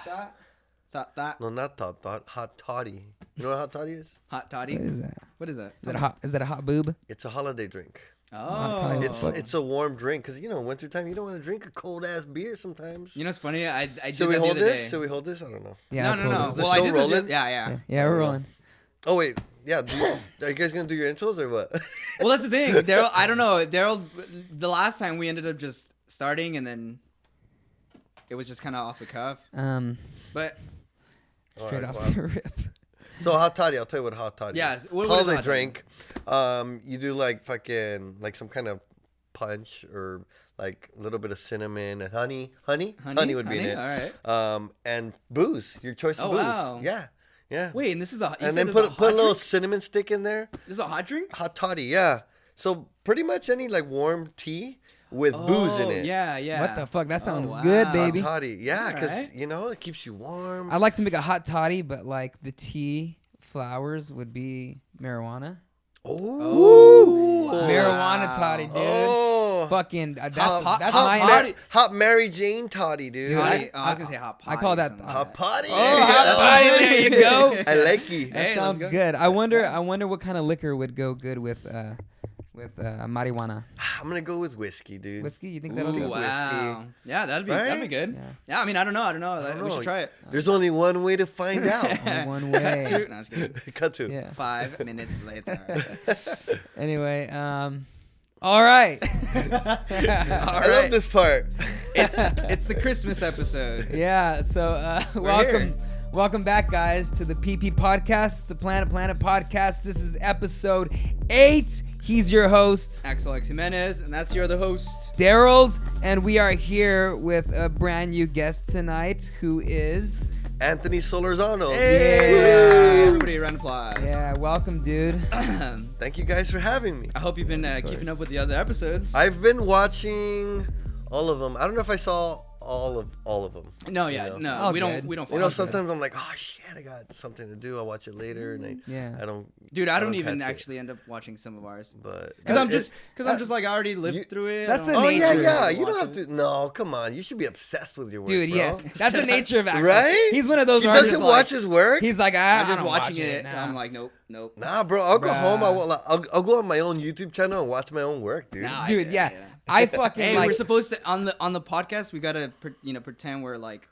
Thought. No, not thought. Hot toddy. You know what hot toddy is? Hot toddy? What is that? Is that? Is that a hot boob? It's a holiday drink. Oh. It's a warm drink because, wintertime, you don't want to drink a cold-ass beer sometimes. You know what's funny? I did Should we that hold the other this? day. Should we hold this? I don't know. Yeah, No. The Well, I show did rolling? this. Yeah. Yeah, we're rolling. Oh, wait. Yeah. Are you guys going to do your intros or what? Well, that's the thing. Daryl, I don't know. Daryl, the last time we ended up just starting and then it was just kind of off the cuff. But Straight off the rip. So hot toddy, I'll tell you what hot toddy yes, is. what Holiday hot drink. You do like some kind of punch or like a little bit of cinnamon and honey. Honey would be in it. All right. And booze, your choice of booze. Wow. Yeah. Wait, and this is and then put a little cinnamon stick in there. This is a hot drink? Hot toddy, yeah. So pretty much any like warm tea with booze in it. Yeah. What the fuck? That sounds good, baby. Hot toddy, yeah, because right. it keeps you warm. I'd like to make a hot toddy, but like the tea flowers would be marijuana. Oh, marijuana toddy, dude. Oh, fucking that's hot Mary Jane toddy, dude. Dude, I was gonna say hot potty. I call that hot potty. Oh, hot potty. There you go. I like it. That sounds good. I wonder what kind of liquor would go good with marijuana. I'm gonna go with whiskey, dude. Whiskey? You think that'll do? Wow. Yeah, that'd be good. Yeah, I mean, I don't know. We should try it. There's only one way to find out. One way. No, just kidding. Cut to. Yeah. 5 minutes later. Anyway, all right. I love this part. It's the Christmas episode. Yeah. So welcome back, guys, to the PP Podcast, the Planet Podcast. This is episode 8. He's your host, Axel X Jimenez, and that's your the host, Daryl, and we are here with a brand new guest tonight, who is Anthony Solorzano. Hey, everybody, round of applause. Yeah, welcome, dude. Thank you guys for having me. I hope you've been keeping up with the other episodes. I've been watching all of them. I don't know if I saw all of them. No, yeah, no, we don't. Sometimes I'm like, oh shit, I got something to do. I'll watch it later, and I don't. Dude, I don't even actually end up watching some of ours, but because I'm just like I already lived through it. That's the nature. Yeah. You don't have to. No, come on. You should be obsessed with your work, dude. Bro. Yes, that's the nature of Axel. Right? He's one of those. He artists doesn't watch his work. He's like, I'm just don't watching watch it. Nah. I'm like, nope. Nah, bro. I'll go home. I'll go on my own YouTube channel and watch my own work, dude. Nah, dude, yeah. I fucking. Hey, like, we're supposed to on the podcast. We gotta pretend we're like,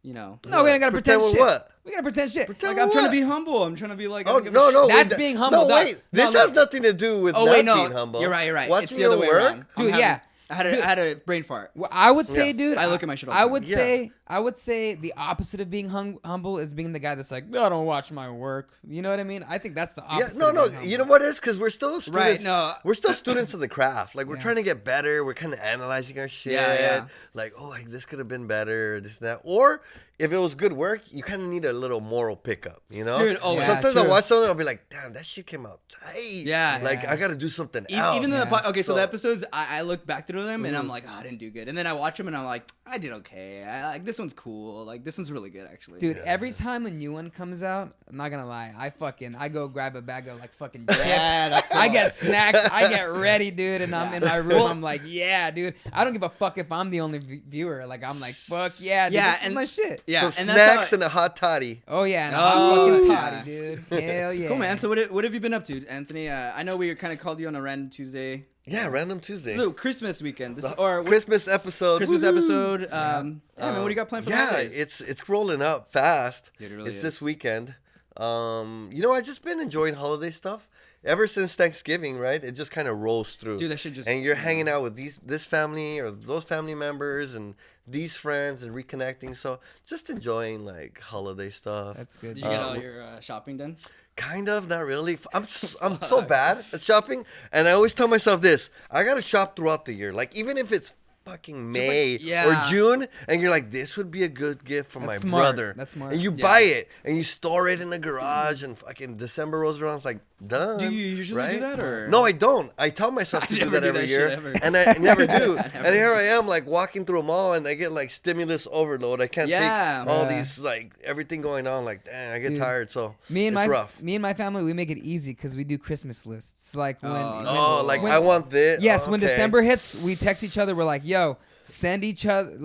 No, we don't gotta pretend shit. What? We gotta pretend shit. Like I'm trying to be humble. I'm trying to be like. Oh no! That's being humble. No, wait. This has nothing to do with being humble. You're right. Watching it's the other way around. Dude, yeah. I had a brain fart. Well, I would say, dude. I look at my shit all the time. I would say the opposite of being humble is being the guy that's like, I don't watch my work. You know what I mean? I think that's the opposite. Yeah, no. You know what it is? Because we're still students. Right, no. We're still students of the craft. Like, we're trying to get better. We're kind of analyzing our shit. Yeah. Like, like this could have been better, this and that. Or if it was good work, you kind of need a little moral pickup, you know? Dude, sometimes I watch something, I'll be like, damn, that shit came out tight. Yeah. Like, I got to do something else. Even though so the episodes, I look back through them and I'm like, I didn't do good. And then I watch them and I'm like, I did okay. Like, this one's cool. Like, this one's really good, actually. Dude, every time a new one comes out, I'm not gonna lie, I go grab a bag of like fucking chips. That's cool. I get snacks. I get ready, dude, and I'm in my room. I'm like, yeah, dude. I don't give a fuck if I'm the only viewer. Like, I'm like, fuck yeah, dude, this is my shit. Yeah, so and snacks and a hot toddy. Oh yeah, and a hot fucking toddy, dude. Hell yeah. Cool, man. So what have you been up to, Anthony? I know we kind of called you on a random Tuesday. Yeah, random Tuesday. So Christmas weekend, Christmas episode. Christmas episode. Man, what do you got planned for the holidays? It's rolling up fast. Dude, it really is. This weekend. I've just been enjoying holiday stuff ever since Thanksgiving, right? It just kind of rolls through. Dude, that should just. And you're hanging out with this family or those family members and these friends and reconnecting. So just enjoying like holiday stuff. That's good. Did you get all your shopping done? Kind of, not really. I'm so bad at shopping, and I always tell myself this: I gotta shop throughout the year. Like even if it's fucking May or June, and you're like, this would be a good gift for my brother. That's smart. And you buy it and you store it in the garage, and fucking December rolls around, it's like done. Do you usually do that, or no? I don't. I tell myself to do that every year, and I never do. And here I am, like walking through a mall, and I get like stimulus overload. I can't take all these like everything going on. Like, dang, I get tired. So me and rough. Me and my family, we make it easy because we do Christmas lists. Like when I want this. Yes, when December hits, we text each other. We're like, yo, send each other.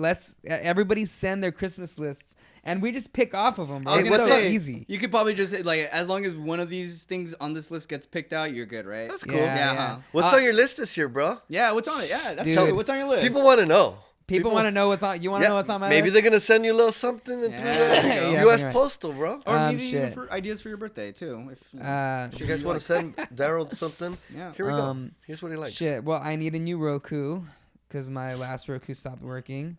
Everybody send their Christmas lists. And we just pick off of them, bro. It's so easy. You could probably just like, as long as one of these things on this list gets picked out, you're good, right? That's cool. Yeah. What's on your list this year, bro? Yeah, what's on it? Yeah, that's Dude. true. What's on your list? People want to know. People want to know what's on. You want to know what's on my maybe list? they're gonna send you a little something through the U.S. right. Postal, bro. Or maybe even shit. for ideas for your birthday too. If you guys want to send Daryl something? Yeah. Here we go. Here's what he likes. Shit. Well, I need a new Roku because my last Roku stopped working.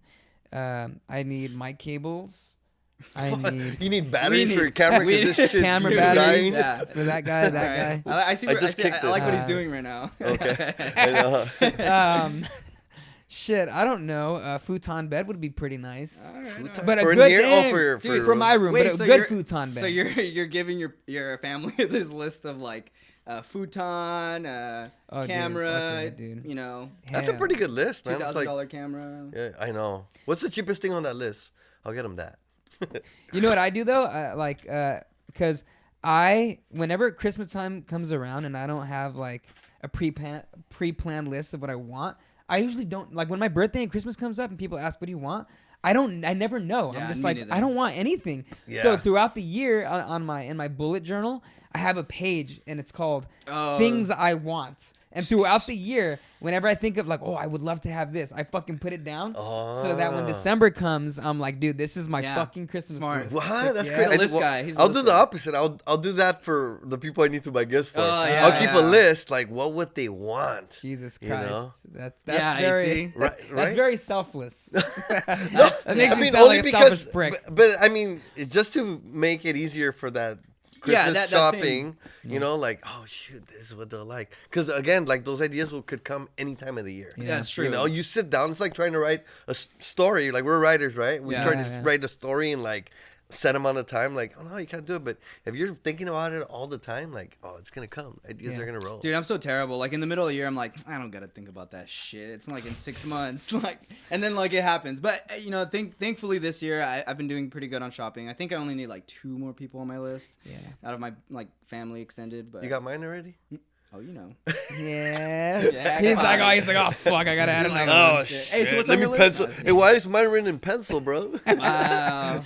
I need mic cables. You need batteries for your camera because this shit camera you're batteries dying. for that guy. That guy. I see. I like what he's doing right now. Okay. I know. Shit, I don't know. A futon bed would be pretty nice. Futon- But a for good in here? thing, For for my room. Wait, but a so good futon bed. So you're giving your family this list of like futon, camera, dude. you know. That's a pretty good list, man. It's like $2,000 camera. Yeah, I know. What's the cheapest thing on that list? I'll get him that. You know what I do though? Because whenever Christmas time comes around and I don't have like a pre-planned list of what I want, I usually don't like when my birthday and Christmas comes up and people ask, "What do you want?" I never know. Yeah, I'm just me like, neither. I don't want anything. Yeah. So throughout the year in my bullet journal, I have a page and it's called Things I Want. And throughout the year, whenever I think of like, oh, I would love to have this, I fucking put it down so that when December comes, I'm like, dude, this is my fucking Christmas list. Wow, that's Yeah. great. He's a list guy. I'll do the opposite. I'll do that for the people I need to buy gifts for. Yeah, I'll keep a list like what would they want. Jesus You know? Christ, that's Yeah, very you see? Right, that's right? very selfless. That That makes me sound like a selfish prick. but I mean, just to make it easier for that Christmas that shopping, you know, like, oh shoot, this is what they'll like. Because again, like those ideas could come any time of the year. Yeah. That's true. You know, you sit down. It's like trying to write a story. Like we're writers, right? We're trying to write a story in like set amount of time. Like, oh no, you can't do it. But if you're thinking about it all the time, like, oh, it's gonna come. Ideas are gonna roll. Dude, I'm so terrible. Like in the middle of the year, I'm like, I don't gotta think about that shit. It's like in 6 months, like, and then like it happens. But you know, thankfully this year I've been doing pretty good on shopping. I think I only need like 2 more people on my list. Yeah. Out of my like family extended. But You got mine already? oh, you know. Yeah. Yeah, he's come like, on. oh fuck, I gotta add You're another like, one. Oh shit. shit! Hey, so what's Let on me your list? pencil. Hey, why is mine written in pencil, bro? Wow.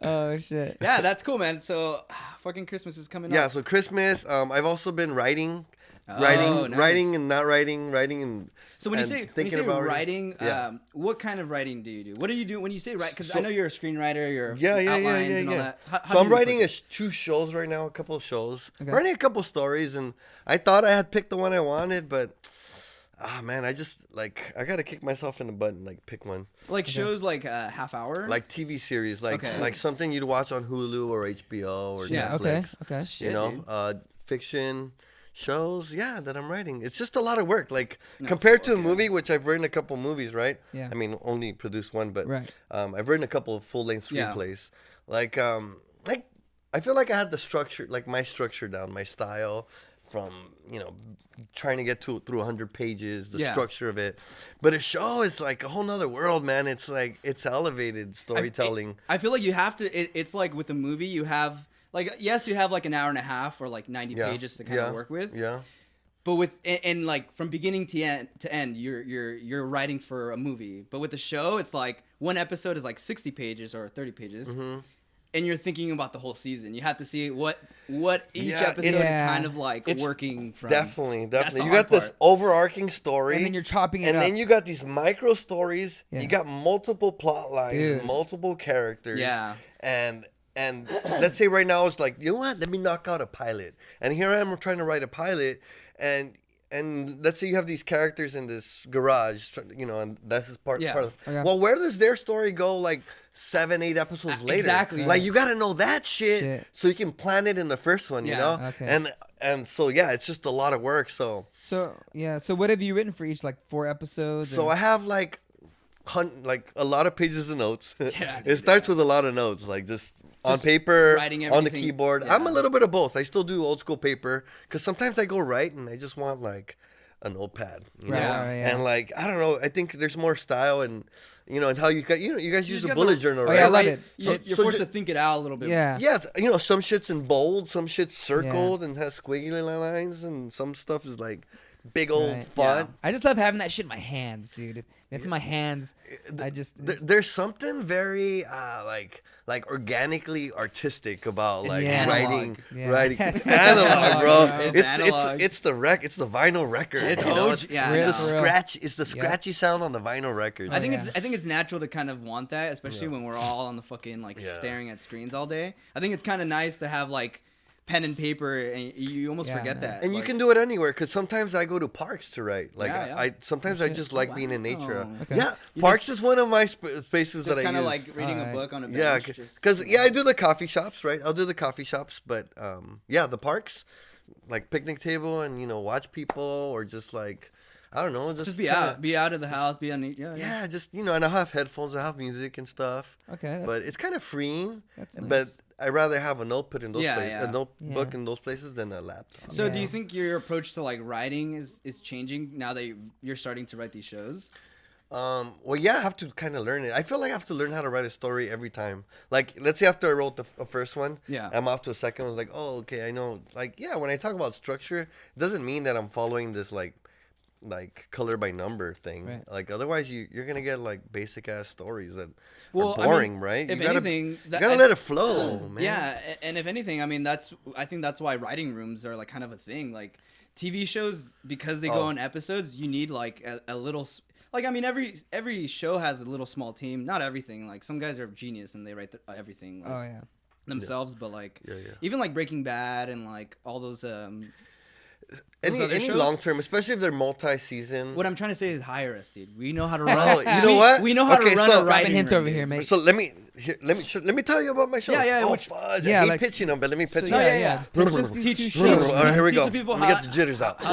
Oh shit. Yeah, that's cool, man. So fucking Christmas is coming Yeah. up. So Christmas. I've also been writing, Oh, nice. writing and not writing, writing and. So when you and say thinking about writing, yeah. what kind of writing do you do? What do you do when you say write? Because I know you're a screenwriter. You're Yeah. outlines and all that. How So do I'm you writing approach it? 2 shows right now, a couple of shows. Okay. Writing a couple of stories, and I thought I had picked the one I wanted, but man, I just like I gotta kick myself in the butt and like pick one. Like shows like a half hour. Like TV series, like Okay. like something you'd watch on Hulu or HBO or Yeah. Netflix. Okay. Shit, You know, dude. fiction shows, that I'm writing. It's just a lot of work. Like compared to a movie, which I've written a couple movies, right? Yeah. I mean, only produced one, but Right. I've written a couple of full-length Yeah. screenplays. Like I feel like I had the structure, like my structure down, my style, from trying to get through 100 pages, the structure of it. But a show is like a whole nother world, man. It's like it's elevated storytelling. I feel like you have to. It's like with a movie, you have like yes, you have like an hour and a half or like 90 pages to kind of work with. Yeah. But with and like from beginning to end, you're writing for a movie. But with the show, it's like one episode is like 60 pages or 30 pages. Mm-hmm. And you're thinking about the whole season. You have to see what each Yeah, episode is kind of like it's working from. Definitely. That's the You hard got this part. overarching story. And then you're chopping it and up. then you got these micro stories. Yeah. You got multiple plot lines, Dude. multiple characters. Yeah. And let's say right now it's like, you know what? Let me knock out a pilot. And here I am trying to write a pilot, and let's say you have these characters in this garage, and that's his part. Yeah. part of, Okay. Well, where does their story go? Like 7-8 episodes later. Exactly. Like you got to know that shit so you can plan it in the first one. You Yeah. know. Okay. And so it's just a lot of work. So So what have you written for each, like 4 episodes? So I have like a lot of pages of notes. Yeah, It starts with a lot of notes, like just on paper, writing on the everything. keyboard. Yeah. I'm a little bit of both. I still do old school paper because sometimes I go write and I just want like a notepad, you know? And like I don't know, I think there's more style and and how you guys use a got bullet the- journal, Oh, right? yeah, I love it. You're forced to think it out a little bit. Yeah. Yeah, some shit's in bold, some shit's circled and has squiggly lines, and some stuff is like big old font. Yeah. I just love having that shit in my hands, dude. If it's in my hands, there's something very like organically artistic about like writing. It's analog, bro. It's the vinyl record. It's It's the scratchy sound on the vinyl record. I think it's natural to kind of want that, especially when we're all on the fucking like staring at screens all day. I think it's kind of nice to have like pen and paper, and you almost forget that. And you can do it anywhere, because sometimes I go to parks to write. Like I sometimes I just like being in nature. Okay. Yeah, parks is one of my spaces that I use. Kind of like reading a book on a bench. Yeah, because I do the coffee shops, right? I'll do the coffee shops, but the parks, like picnic table, and watch people, or just like I don't know, just be out of the house, be on just and I have headphones, I have music and stuff. Okay, but it's kind of freeing. That's nice. But I'd rather have a notebook in those places, a notebook in those places than a laptop. So do you think your approach to like writing is changing now that you're starting to write these shows? I have to kind of learn it. I feel like I have to learn how to write a story every time. Like, let's say after I wrote the first one, I'm off to a second one. I was like, oh, okay, I know. Like, when I talk about structure, it doesn't mean that I'm following this like color by number thing. Right. Like, otherwise you're gonna get like basic ass stories that are boring, right? If anything, you gotta let it flow, man. Yeah, and if anything, I mean, I think that's why writing rooms are like kind of a thing. Like TV shows, because they go in episodes, you need like a little. Like, I mean, every show has a little small team. Not everything. Like, some guys are genius and they write everything. Like, themselves, but like even like Breaking Bad and like all those any long term, especially if they're multi-season. What I'm trying to say is hire us, dude. We know how to run. You know what? We know how to run a writing hints room, over here, mate. So let me tell you about my show. Fudge. I hate pitching them, but let me pitch them. Teach. All right, here we go. Let me get the jitters out.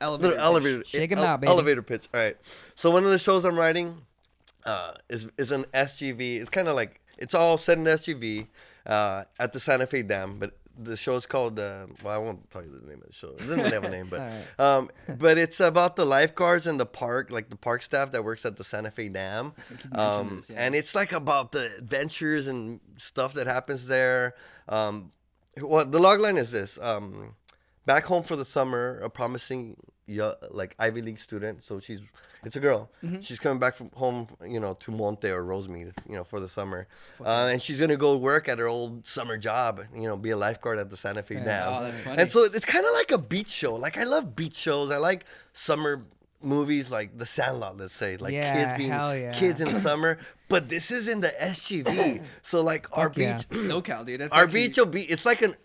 Elevator. Shake them out, baby. Elevator pitch. All right. So one of the shows I'm writing is an SGV. It's kind of like, it's all set in SGV at the Santa Fe Dam, but the show is called, I won't tell you the name of the show. It doesn't have a name, but right. But it's about the lifeguards and the park, like the park staff that works at the Santa Fe Dam. And it's like about the adventures and stuff that happens there. The logline is this. Back home for the summer, a promising like Ivy League student. So it's a girl. Mm-hmm. She's coming back from home, to Monte or Rosemead, for the summer. And she's going to go work at her old summer job, be a lifeguard at the Santa Fe Dam. Oh, that's funny. And so it's kind of like a beach show. Like, I love beach shows. I like summer movies like The Sandlot, let's say. Like kids in the summer. But this is in the SGV. So like our beach. SoCal, dude. That's our beach will be, it's like an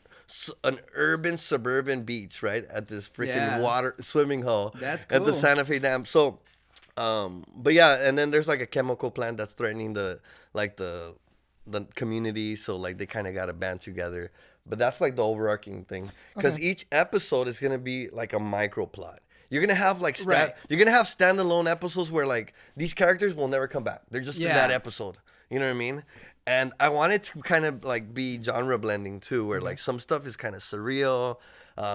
urban suburban beach, right? At this freaking water swimming hole. That's cool. At the Santa Fe Dam. So but and then there's like a chemical plant that's threatening the community, so like they kind of got to band together. But that's like the overarching thing, because each episode is gonna be like a micro plot. You're gonna have like you're gonna have standalone episodes where like these characters will never come back. They're just in that episode. You know what I mean? And I wanted to kind of like be genre blending too, where like some stuff is kind of surreal.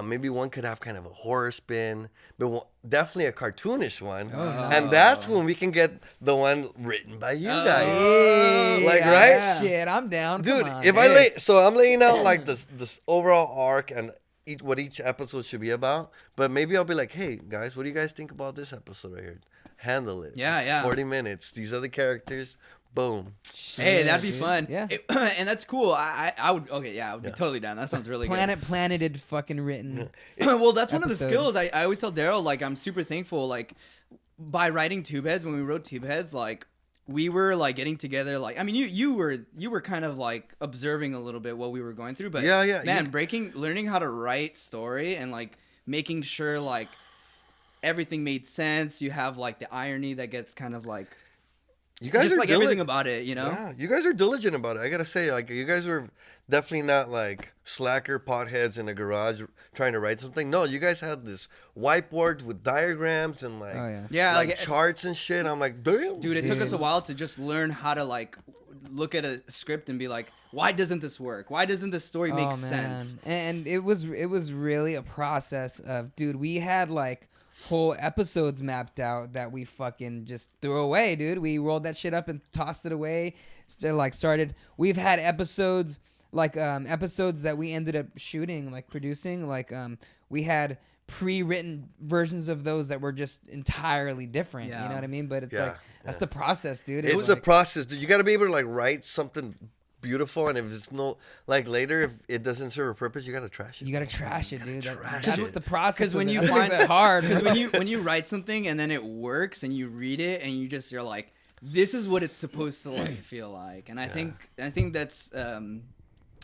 Maybe one could have kind of a horror spin, but definitely a cartoonish one. And that's when we can get the one written by you guys. Right? Shit, I'm down. Dude, I'm laying out like this overall arc and what each episode should be about. But maybe I'll be like, hey guys, what do you guys think about this episode right here? Handle it. Yeah. 40 minutes. These are the characters. Boom. Hey, that'd be fun. Yeah. And that's cool. I would. Okay, I would be totally down. That sounds really good. Planeted fucking written. Well, that's one of the skills. I always tell Daryl, like, I'm super thankful, like, by writing Tube Heads, when we wrote Tube Heads, like, we were like getting together, like, I mean, you were kind of like observing a little bit what we were going through, but man, learning how to write story and like making sure like everything made sense. You have like the irony that gets kind of like, you guys just are like everything about it, Yeah, you guys are diligent about it. I gotta say, like, you guys are definitely not like slacker potheads in a garage trying to write something. No, you guys had this whiteboard with diagrams and like charts and shit. I'm like, damn, dude, it took us a while to just learn how to like look at a script and be like, why doesn't this work? Why doesn't this story make sense? And it was really a process of, dude, we had like whole episodes mapped out that we fucking just threw away, dude. We rolled that shit up and tossed it away. We've had episodes like episodes that we ended up shooting, like producing, like we had pre-written versions of those that were just entirely different. Yeah. You know what I mean? But it's Yeah, like that's the process, dude. It's a process, dude. You got to be able to like write something beautiful, and if it's no like later, if it doesn't serve a purpose, you got to trash it. You gotta trash it, dude. trash That's it. the process. Because when you that's find it hard, because when you write something and then it works and you read it and you're like, this is what it's supposed to like feel like. And I think that's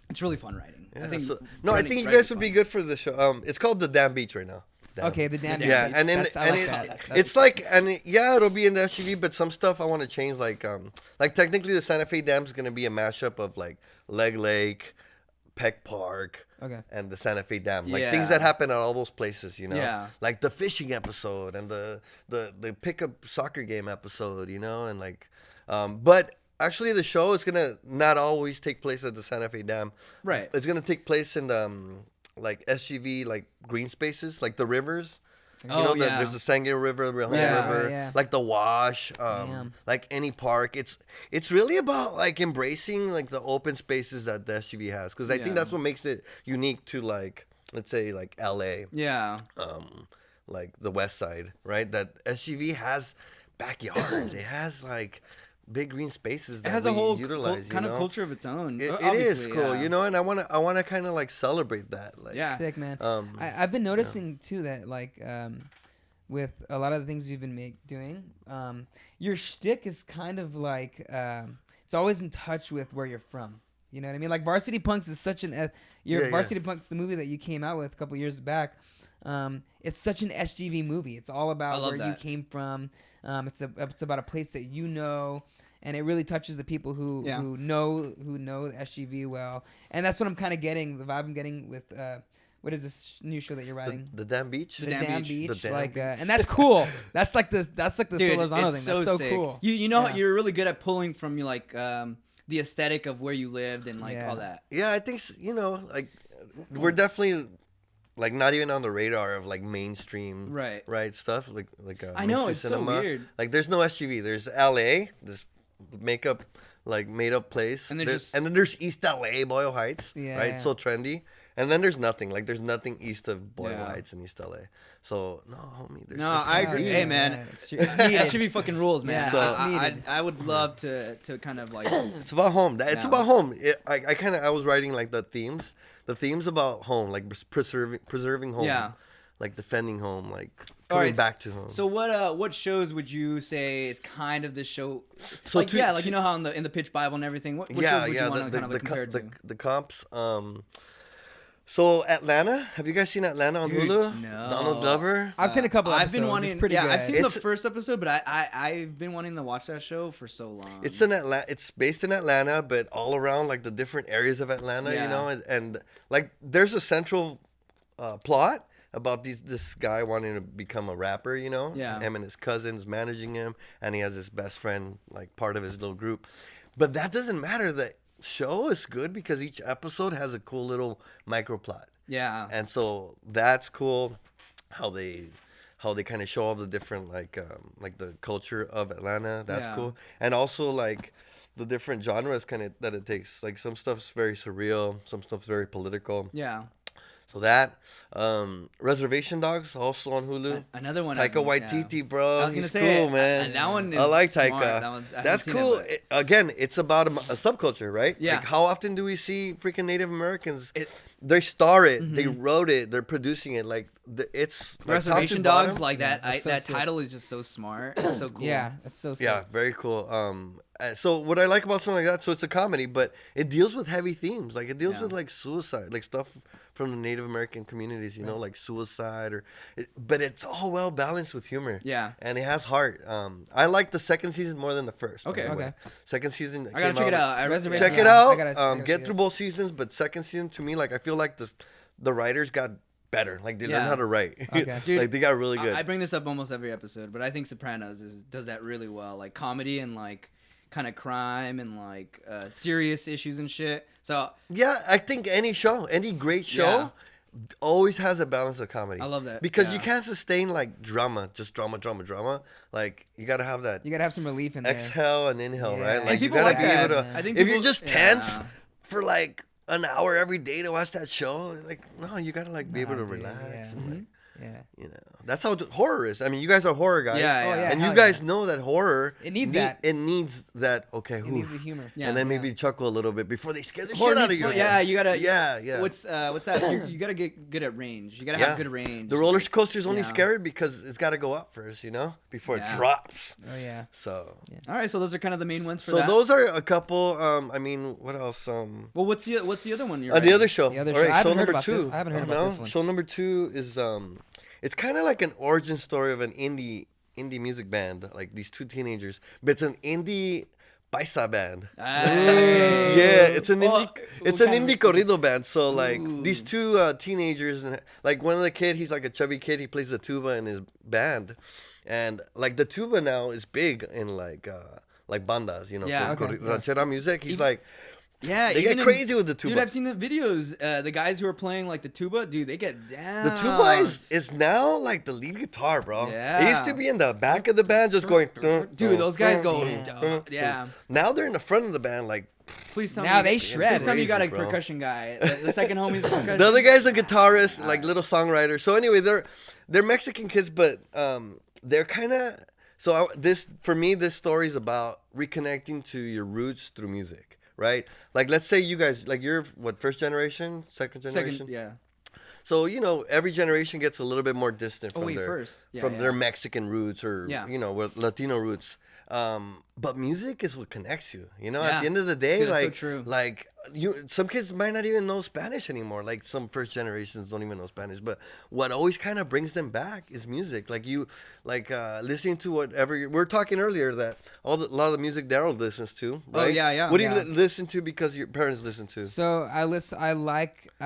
it's really fun writing. Yeah, I think I think you guys would be good for the show. It's called The Damn Beach right now. Damn. okay, the damn Yeah, beast. and then I like that. it's like, and yeah, it'll be in the SUV, but some stuff I want to change. Like technically, the Santa Fe Dam is gonna be a mashup of like Leg Lake, Peck Park, and the Santa Fe Dam, like things that happen at all those places, you know. Yeah. Like the fishing episode and the pickup soccer game episode, you know, and like, but. Actually, the show is gonna not always take place at the Santa Fe Dam. Right. It's gonna take place in like SUV like green spaces, like the rivers. There's the Sangre River, the River, like the Wash, like any park. It's really about like embracing like the open spaces that the SUV has, because I think that's what makes it unique to like, let's say like LA. Yeah. Like the West Side, right? That SUV has backyards. It has like big green spaces that it has a whole utilize, kind of culture of its own. It is cool, you know, and I wanna kind of like celebrate that. Like, sick, man. I've been noticing too that like with a lot of the things you've been doing, your shtick is kind of like it's always in touch with where you're from. You know what I mean? Like Varsity Punks is such an Varsity Punks, the movie that you came out with a couple years back. It's such an SGV movie. It's all about where you came from. It's about a place that you know, and it really touches the people who know the SGV well. And that's what I'm kind of getting, the vibe I'm getting with what is this new show that you're writing? The Damn Beach. The Damn Beach. The Damn Beach. And that's cool. That's like the Dude, Solorzano thing. So that's so sick. cool. You know you're really good at pulling from you like the aesthetic of where you lived and like all that. Yeah, I think like we're definitely like not even on the radar of like mainstream right stuff like I know it's cinema. so weird. Like there's no SUV. There's LA, this made up place, and then there's East LA, Boyle Heights, right? So trendy. And then there's nothing. Like there's nothing east of Boyle Heights in East LA. So no, homie. No, I agree. Hey man, that should be fucking rules, man. Yeah, so I would love to kind of like. It's about home. It's about home. I was writing like the themes about home, like preserving home, like defending home, like coming back to home. So what shows would you say is kind of the show? So like you know how in the Pitch Bible and everything. What shows would you want to kind of compare to? The comps. So Atlanta, have you guys seen Atlanta on Hulu? No. Donald Glover. I've seen a couple episodes. I've been wanting. It's pretty good. I've seen the first episode, but I've been wanting to watch that show for so long. It's in Atlanta. It's based in Atlanta, but all around like the different areas of Atlanta, you know, and like there's a central plot about this guy wanting to become a rapper, you know. Yeah. Him and his cousins managing him, and he has his best friend like part of his little group, but that doesn't matter. The show is good because each episode has a cool little micro plot. Yeah. And so that's cool how they kind of show all the different like the culture of Atlanta. That's cool. And also like the different genres kind of that it takes. Like some stuff's very surreal, some stuff's very political. Yeah. So that Reservation Dogs also on Hulu. Another one. Taika Waititi, bro. I was gonna He's say cool, man. And that one is I like smart. Taika. That's cool. Again, it's about a subculture, right? Yeah. Like how often do we see freaking Native Americans? They star it. They wrote it. They're producing it. Like it's like Reservation Dogs. Like that. so that sick. title is just so smart. It's so cool. Yeah, that's so sick. Yeah, very cool. So what I like about something like that, so it's a comedy, but it deals with heavy themes. Like it deals with like suicide, like stuff from the Native American communities, you know, like suicide but it's all well balanced with humor. Yeah. And it has heart. I like the second season more than the first. Okay. Second season. I gotta check it out. Check it out. Get through both seasons, but second season to me, like I feel like the writers got better. Like they learned how to write. Okay. Dude, like they got really good. I bring this up almost every episode, but I think Sopranos does that really well. Like comedy and like kind of crime and like serious issues and shit. So yeah, I think any great show always has a balance of comedy. I love that. Because you can't sustain like drama. Like you gotta have that. You gotta have some relief in there. Exhale and inhale, Yeah. right? Like you people gotta like be that, able to. man. I think if people- you're just tense for like an hour every day to watch that show, like no, you gotta like be able to dude, relax. yeah. And, like, Yeah. You know, that's how horror is. I mean, you guys are horror guys. Yeah, Oh, yeah. And you hell guys yeah. know that horror. It needs that. It needs that. Okay. It needs the humor. Yeah. And then Yeah. maybe chuckle a little bit before they scare the Horror shit out of needs you. fun. Yeah, you gotta. Yeah. What's that? You gotta get good at range. You gotta have good range. The roller coaster's only Yeah. scary because it's got to go up first, you know, before it Yeah. drops. Oh yeah. So. All right, so those are kind of the main ones for So that. those are a couple. I mean, what else? Well, what's the other one? You're The writing? other show. The other All show. right, I haven't show heard number about two. this. I haven't heard about No? this one. Show number 2 is it's kind of like an origin story of an indie music band, like these 2 teenagers, but it's an indie paisa band. Hey. Yeah, it's an Well, indie corrido band. So like Ooh. these 2 teenagers, and like one of the kid, he's like a chubby kid. He plays the tuba in his band, and like the tuba now is big in like bandas, you know, Yeah, okay. ranchera music. He's like. Yeah, They even get crazy with the tuba. Dude, I've seen the videos. The guys who are playing like the tuba, dude, they get down. The tuba is now like the lead guitar, bro. Yeah. It used to be in the back of the band, just going. Dude, those guys go. Yeah. Yeah. Now they're in the front of the band, like Please tell me. Now they shred. Please tell me you got a Crazy, bro. percussion guy. The second homie's a percussion. the other guy's a guitarist, like little songwriter. So anyway, they're Mexican kids, but they're kind of. So this story is about reconnecting to your roots through music. Right, like let's say you guys, like you're what, first generation, second generation? Yeah. So you know, every generation gets a little bit more distant from their Mexican roots or you know, with Latino roots. But music is what connects you. You know, at the end of the day, dude, that's like, so true. like some kids might not even know Spanish anymore. Like some first generations don't even know Spanish. But what always kind of brings them back is music. Like listening to whatever we're talking earlier that a lot of the music Daryl listens to. Right? Oh yeah. What do you listen to because your parents listen to? So I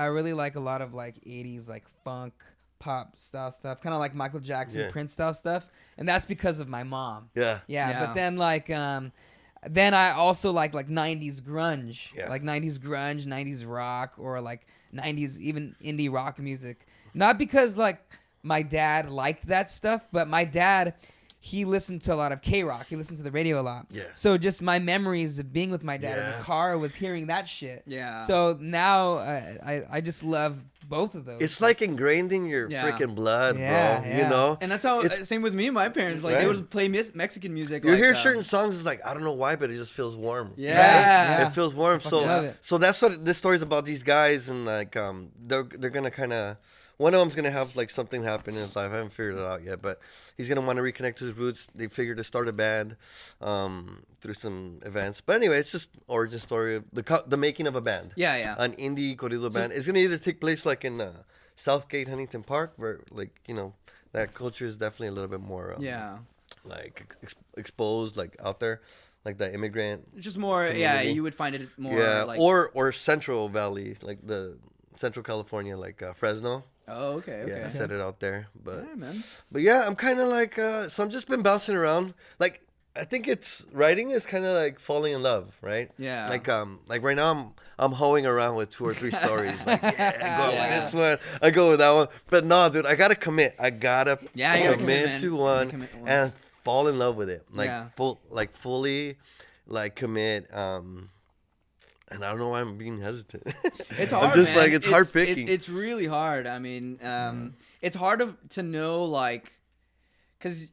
really like a lot of like 80s like funk, pop style stuff, kind of like Michael Jackson, Prince style stuff, and that's because of my mom. Yeah. But then like then I also like 90s grunge, like 90s grunge, 90s rock, or like 90s even indie rock music. Not because like my dad liked that stuff, but my dad, he listened to a lot of K-rock. He listened to the radio a lot. Yeah. So just my memories of being with my dad in the car was hearing that shit. Yeah. So now I just love both of those. It's like ingrained in your freaking blood, bro. You know? And that's how, same with me and my parents. Like, they would play Mexican music. You like, hear certain songs, it's like, I don't know why, but it just feels warm. Yeah. It feels warm. So that's what this story's about, these guys, and like, they're going to kind of, one of them's going to have like something happen in his life. I haven't figured it out yet, but he's going to want to reconnect to his roots. They figured to start a band through some events. But anyway, it's just origin story of the making of a band. Yeah. An indie corrido band. It's going to either take place like in Southgate, Huntington Park, where like, you know, that culture is definitely a little bit more like exposed, like out there, like the immigrant. Just more, community. you would find it more like. Or Central Valley, like the Central California, like Fresno. Oh, okay. Yeah, I set it out there, but yeah, man. But yeah, I'm kind of like so I'm just been bouncing around. Like I think writing is kind of like falling in love, right? Yeah. Like right now I'm hoeing around with 2 or 3 stories. Like I go with this one, I go with that one. But no, dude, I gotta commit. I gotta commit to one and fall in love with it. Like fully, like commit. And I don't know why I'm being hesitant. It's hard, I'm just man. like, it's hard picking. It's really hard. I mean, it's hard to know, like, because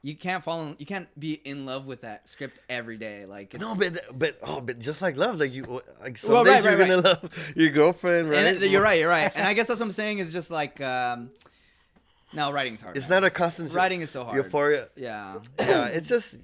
you can't be in love with that script every day. Like, it's, no, but just like love, like some days you're gonna love your girlfriend, right? And you're right. And I guess that's what I'm saying is just like, no, writing's hard. It's not a constant. Writing is so hard. Euphoria. Yeah. Yeah, it's just,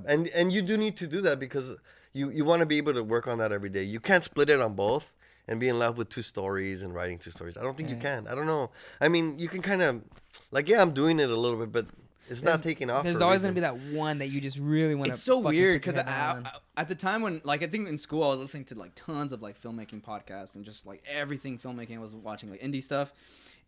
and you do need to do that because you want to be able to work on that every day. You can't split it on both and be in love with 2 stories and writing 2 stories. I don't think you can. I don't know. I mean, you can kind of, like, I'm doing it a little bit, but it's not taking off. There's always going to be that one that you just really want to. It's so weird because at the time when, like, I think in school I was listening to like tons of like filmmaking podcasts and just like everything filmmaking. I was watching like indie stuff,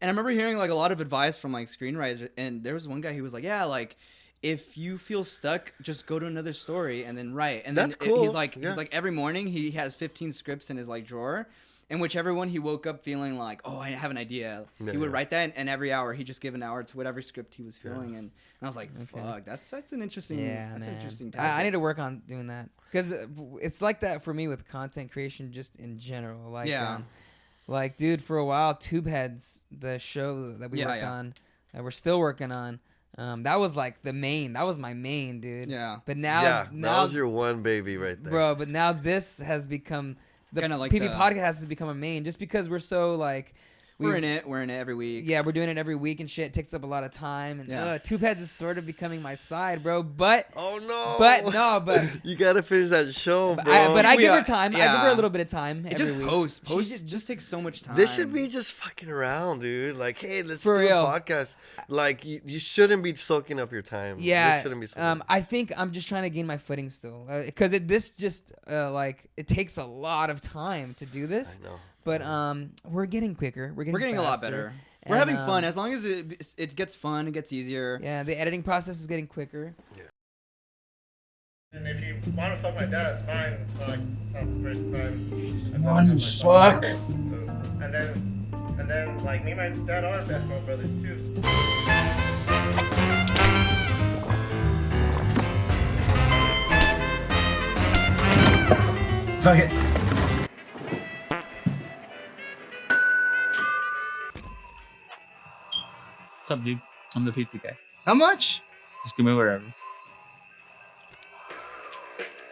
and I remember hearing like a lot of advice from like screenwriters. And there was one guy who was like, yeah, like, if you feel stuck, just go to another story and then write. And that's then cool. He's like every morning he has 15 scripts in his like drawer. And whichever one he woke up feeling like, oh, I have an idea, he would write that, and every hour he just give an hour to whatever script he was feeling, and I was like, fuck, that's an interesting, an interesting topic. I need to work on doing that because it's like that for me with content creation, just in general. Like, Like, dude, for a while, Tubeheads, the show that we worked on, that we're still working on, that was like the main. That was my main, dude. Yeah. But now, that was your one baby right there, bro. But now this has become the Kinda like PB podcast has become a main, just because we're so like. We're in it every week. Yeah, we're doing it every week and shit. It takes up a lot of time. And Tubeheads is sort of becoming my side, bro. But you gotta finish that show, bro. But I give her time. I give her a little bit of time. It every just week. post just takes so much time. This should be just fucking around, dude. Like, hey, let's For do real. a podcast. Like, you shouldn't be soaking up your time. Yeah. This shouldn't be soaking I think I'm just trying to gain my footing still, because this just like it takes a lot of time to do this. I know. But we're getting quicker. We're getting a lot better. We're having fun. As long as it gets fun, it gets easier. Yeah, the editing process is getting quicker. Yeah. And if you want to fuck my dad, it's fine. It's not like it's not the first time. One I've suck. And then like me and my dad are basketball brothers too. Fuck it. What's up, dude? I'm the pizza guy. How much? Just give me whatever.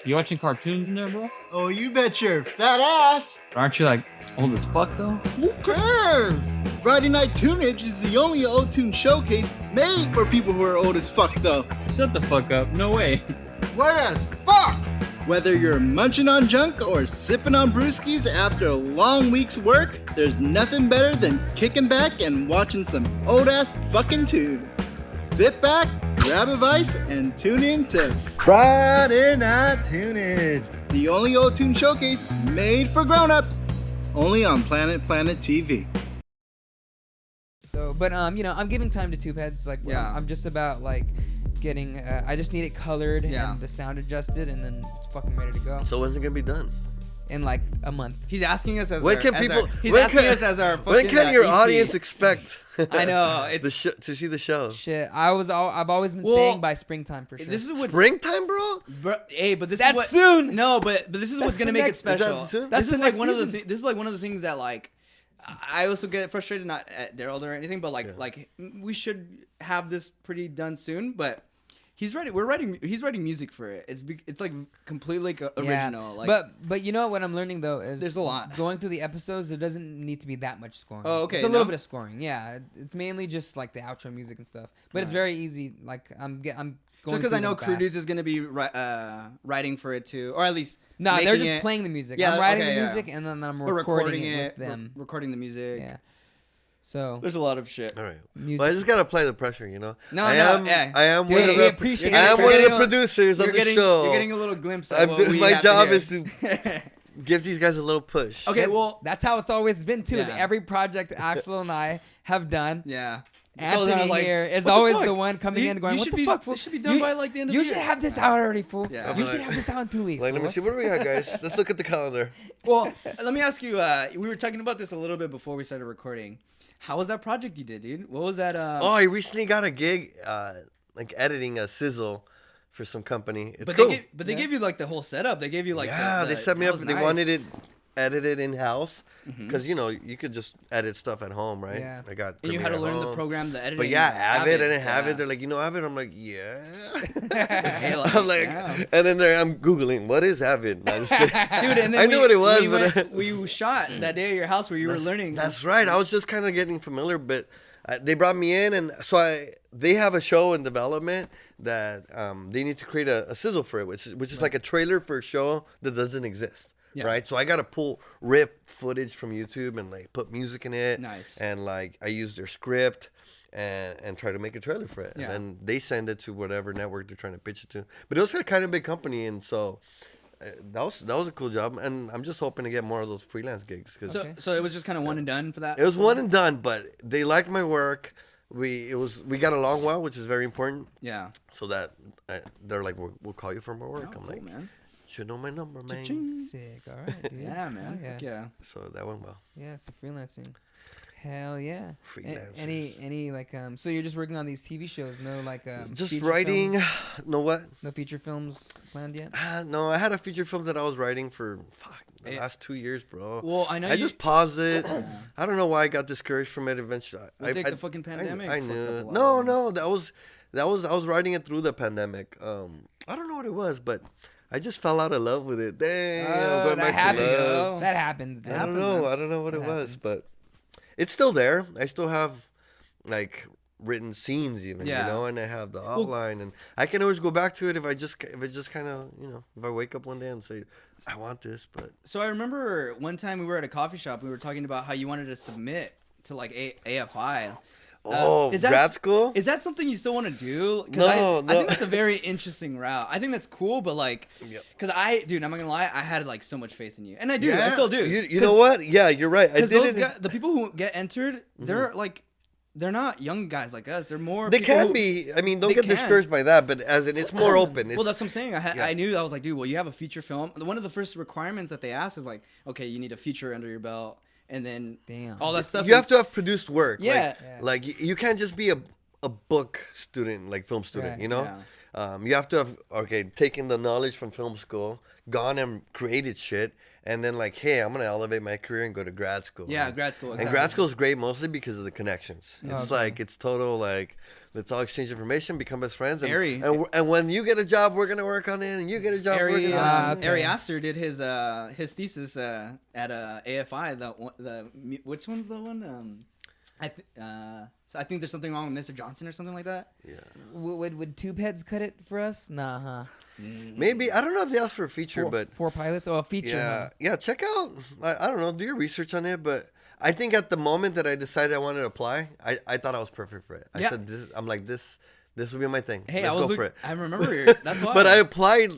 You watching cartoons in there, bro? Oh, you bet your fat ass. Aren't you like old as fuck though? Who cares? Friday Night Tunage is the only old tune showcase made for people who are old as fuck, though. Shut the fuck up. No way. What as fuck? Whether you're munching on junk or sipping on brewskis after a long week's work, there's nothing better than kicking back and watching some old ass fucking tunes. Sit back, grab a vice, and tune in to Friday Night Tunage, the only old tune showcase made for grown-ups, only on Planet TV. So, but I'm giving time to Tubeheads. Like, I'm just about like getting. I just need it colored and the sound adjusted, and then it's fucking ready to go. So when's it gonna be done? In like a month. He's asking us as When our, can as people? our, he's when asking can, us as our when fucking, can your EP. audience expect? I know, it's to see the show. Shit, I've always been saying by springtime for sure. This is what Springtime, bro. hey, but this That's is what soon. No, but this is what's That's gonna the make it next- Is that special. soon? That's This is the like next one of the season. this is like one of the things that like I also get frustrated, not at Daryl or anything, but like we should have this pretty done soon, but he's writing music for it. It's like completely original. Like, but you know what I'm learning though is There's a lot. going through the episodes. There doesn't need to be that much scoring. Oh, okay, It's a little no? bit of scoring. Yeah, it's mainly just like the outro music and stuff. But it's very easy. Like I'm going. just because I know Crew Crew Dudes is gonna be writing for it too, or at least No, they're making just it. playing the music. Yeah, I'm writing okay, the yeah. music and then I'm Or recording it with them. recording the music. Yeah. So There's a lot of shit. All right. music. Well, I just gotta apply the pressure, you know. No, I no, am. yeah. I am Dude, one of we the. appreciate I am it. one of You're the getting producers on the getting, show. You're getting a little glimpse of what we my have job to is do. to give these guys a little push. Okay, well, that's how it's always been too. Yeah. Every project Axel and I have done. yeah. Anthony I was like, here is what the always fuck? the one coming in going, You "What should the be- fuck, fool? This should be done by like the end of the You year. should have this out already, fool. Yeah. You should have this out in 2 weeks." Like, let me fool. see. What do we got, guys? Let's look at the calendar. Well, let me ask you. We were talking about this a little bit before we started recording. How was that project you did, dude? What was that? Oh, I recently got a gig, like editing a sizzle for some company. It's but cool. they gave you like the whole setup. They gave you like They set me that up. was They nice. wanted it edited in house Mhm. because you know you could just edit stuff at home, right? Yeah. I got. And you had to Premiere at learn the home. program, the editing. But yeah, Avid, I didn't have yeah. it. They're like, you know, Avid. I'm like, yeah. Hey, like, I'm like, yeah. and then I'm googling what is Avid. No, I'm just kidding. Dude, and then I knew what it was, we but went, we shot that day at your house where you were learning. That's right. I was just kind of getting familiar, but they brought me in, and so they have a show in development that they need to create a sizzle for it, which is like a trailer for a show that doesn't exist. Yeah. Right, so I gotta rip footage from YouTube and like put music in it. Nice. And like I use their script and try to make a trailer for it. Yeah. And then they send it to whatever network they're trying to pitch it to. But it was a kind of big company, and so that was a cool job. And I'm just hoping to get more of those freelance gigs. Cause So it was just kind of one and done for that. it was one and done, but they liked my work. We got along well, which is very important. Yeah. So that they're like, we'll call you for more work. Oh, I'm cool, like, man. should know my number, man. Cha-ching. Sick. All right, dude. Yeah, man. Hell Heck yeah. So that went well. Yeah, so freelancing. Hell yeah. Freelancers. Any like so you're just working on these TV shows, no like Just feature writing. films? No what? No feature films planned yet? No, I had a feature film that I was writing for the last 2 years, bro. Well, I know I just paused it. I don't know why I got discouraged from it eventually. I think the fucking pandemic. I fucked up knew. a lot No, of things. that was I was writing it through the pandemic. I don't know what it was, but I just fell out of love with it. Damn, Oh, going that back to happens. love. That happens. Dude. I don't know. I don't know what That it was, happens. but it's still there. I still have like written scenes, even Yeah. you know, and I have the outline, and I can always go back to it if it just kind of if I wake up one day and say I want this, but So I remember one time we were at a coffee shop. We were talking about how you wanted to submit to like AFI. Is that- grad school. Is that something you still want to do? 'Cause No, I no. think that's a very interesting route. I think that's cool, but like, Yep. because dude, I'm not gonna lie, I had like so much faith in you, and I do, I still do. You know what? Yeah, you're right. I Because those did guys, the people who get entered, they're like, they're not young guys like us. They're more. They people can who- be. I mean, don't they get can. discouraged by that, but as in, it's more open. It's, Well, that's what I'm saying. Yeah. I knew. I was like, dude, well, you have a feature film. One of the first requirements that they asked is like, okay, you need a feature under your belt, and then Damn. all that stuff. you have to have produced work. Yeah. Like you can't just be a book student, like film student. Right. You know, you have to have taken the knowledge from film school, gone and created shit, and then like, hey, I'm gonna elevate my career and go to grad school. Yeah, right? grad school. And Exactly. grad school is great mostly because of the connections. It's Okay. like it's total like let's all exchange information, become best friends, and Ari- and when you get a job, we're gonna work on it, and you get a job, we're Ari, gonna. okay. Ari Aster did his thesis at AFI. Which one's the one? So I think there's something wrong with Mr. Johnson or something like that. Yeah. Would tube heads cut it for us? Nah, huh? Maybe I don't know if they asked for a feature, but four pilots. Oh, a feature. yeah, Huh? yeah. Check out. I don't know. Do your research on it, but I think at the moment that I decided I wanted to apply, I thought I was perfect for it. I Yeah. said this. I'm like this. This will be my thing. Hey, Let's go for it. I remember. That's why. But I applied.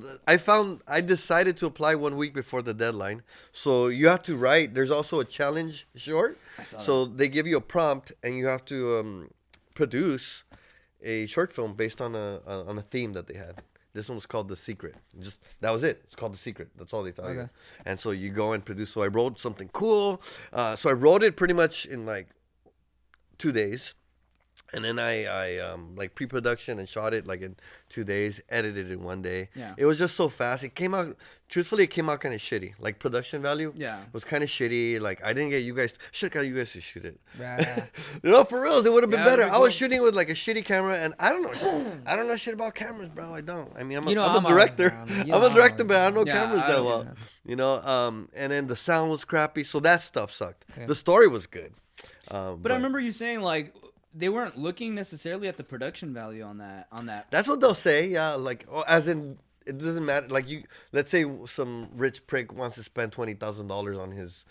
I decided to apply 1 week before the deadline. So you have to write. There's also a challenge short. saw So they give you a prompt, and you have to produce a short film based on a theme that they had. This one was called The Secret. Just that was it. It's called The Secret. That's all they tell you. Okay. And so you go and produce. So I wrote something cool. So I wrote it pretty much in like 2 days. And then I like pre-production and shot it like in 2 days, edited it in 1 day. Yeah. It was just so fast. It came out, truthfully, it came out kind of shitty. Like production value Yeah. was kind of shitty. Like I didn't get you guys, should have got you guys to shoot it. Right. You know, for reals, it would have been Yeah, better. it'd be I was cool. shooting with like a shitty camera, and I don't know shit about cameras, bro. I don't. I mean, I'm You know, a I'm always director. down. You I'm know, a I'm director, always but I don't know down. Yeah, cameras I that don't well. get You know, and then the sound was crappy, so that stuff sucked. Yeah. The story was good. But I remember you saying like they weren't looking necessarily at the production value on that. That's what they'll say, yeah. Like, as in, it doesn't matter. Like, let's say some rich prick wants to spend $20,000 on his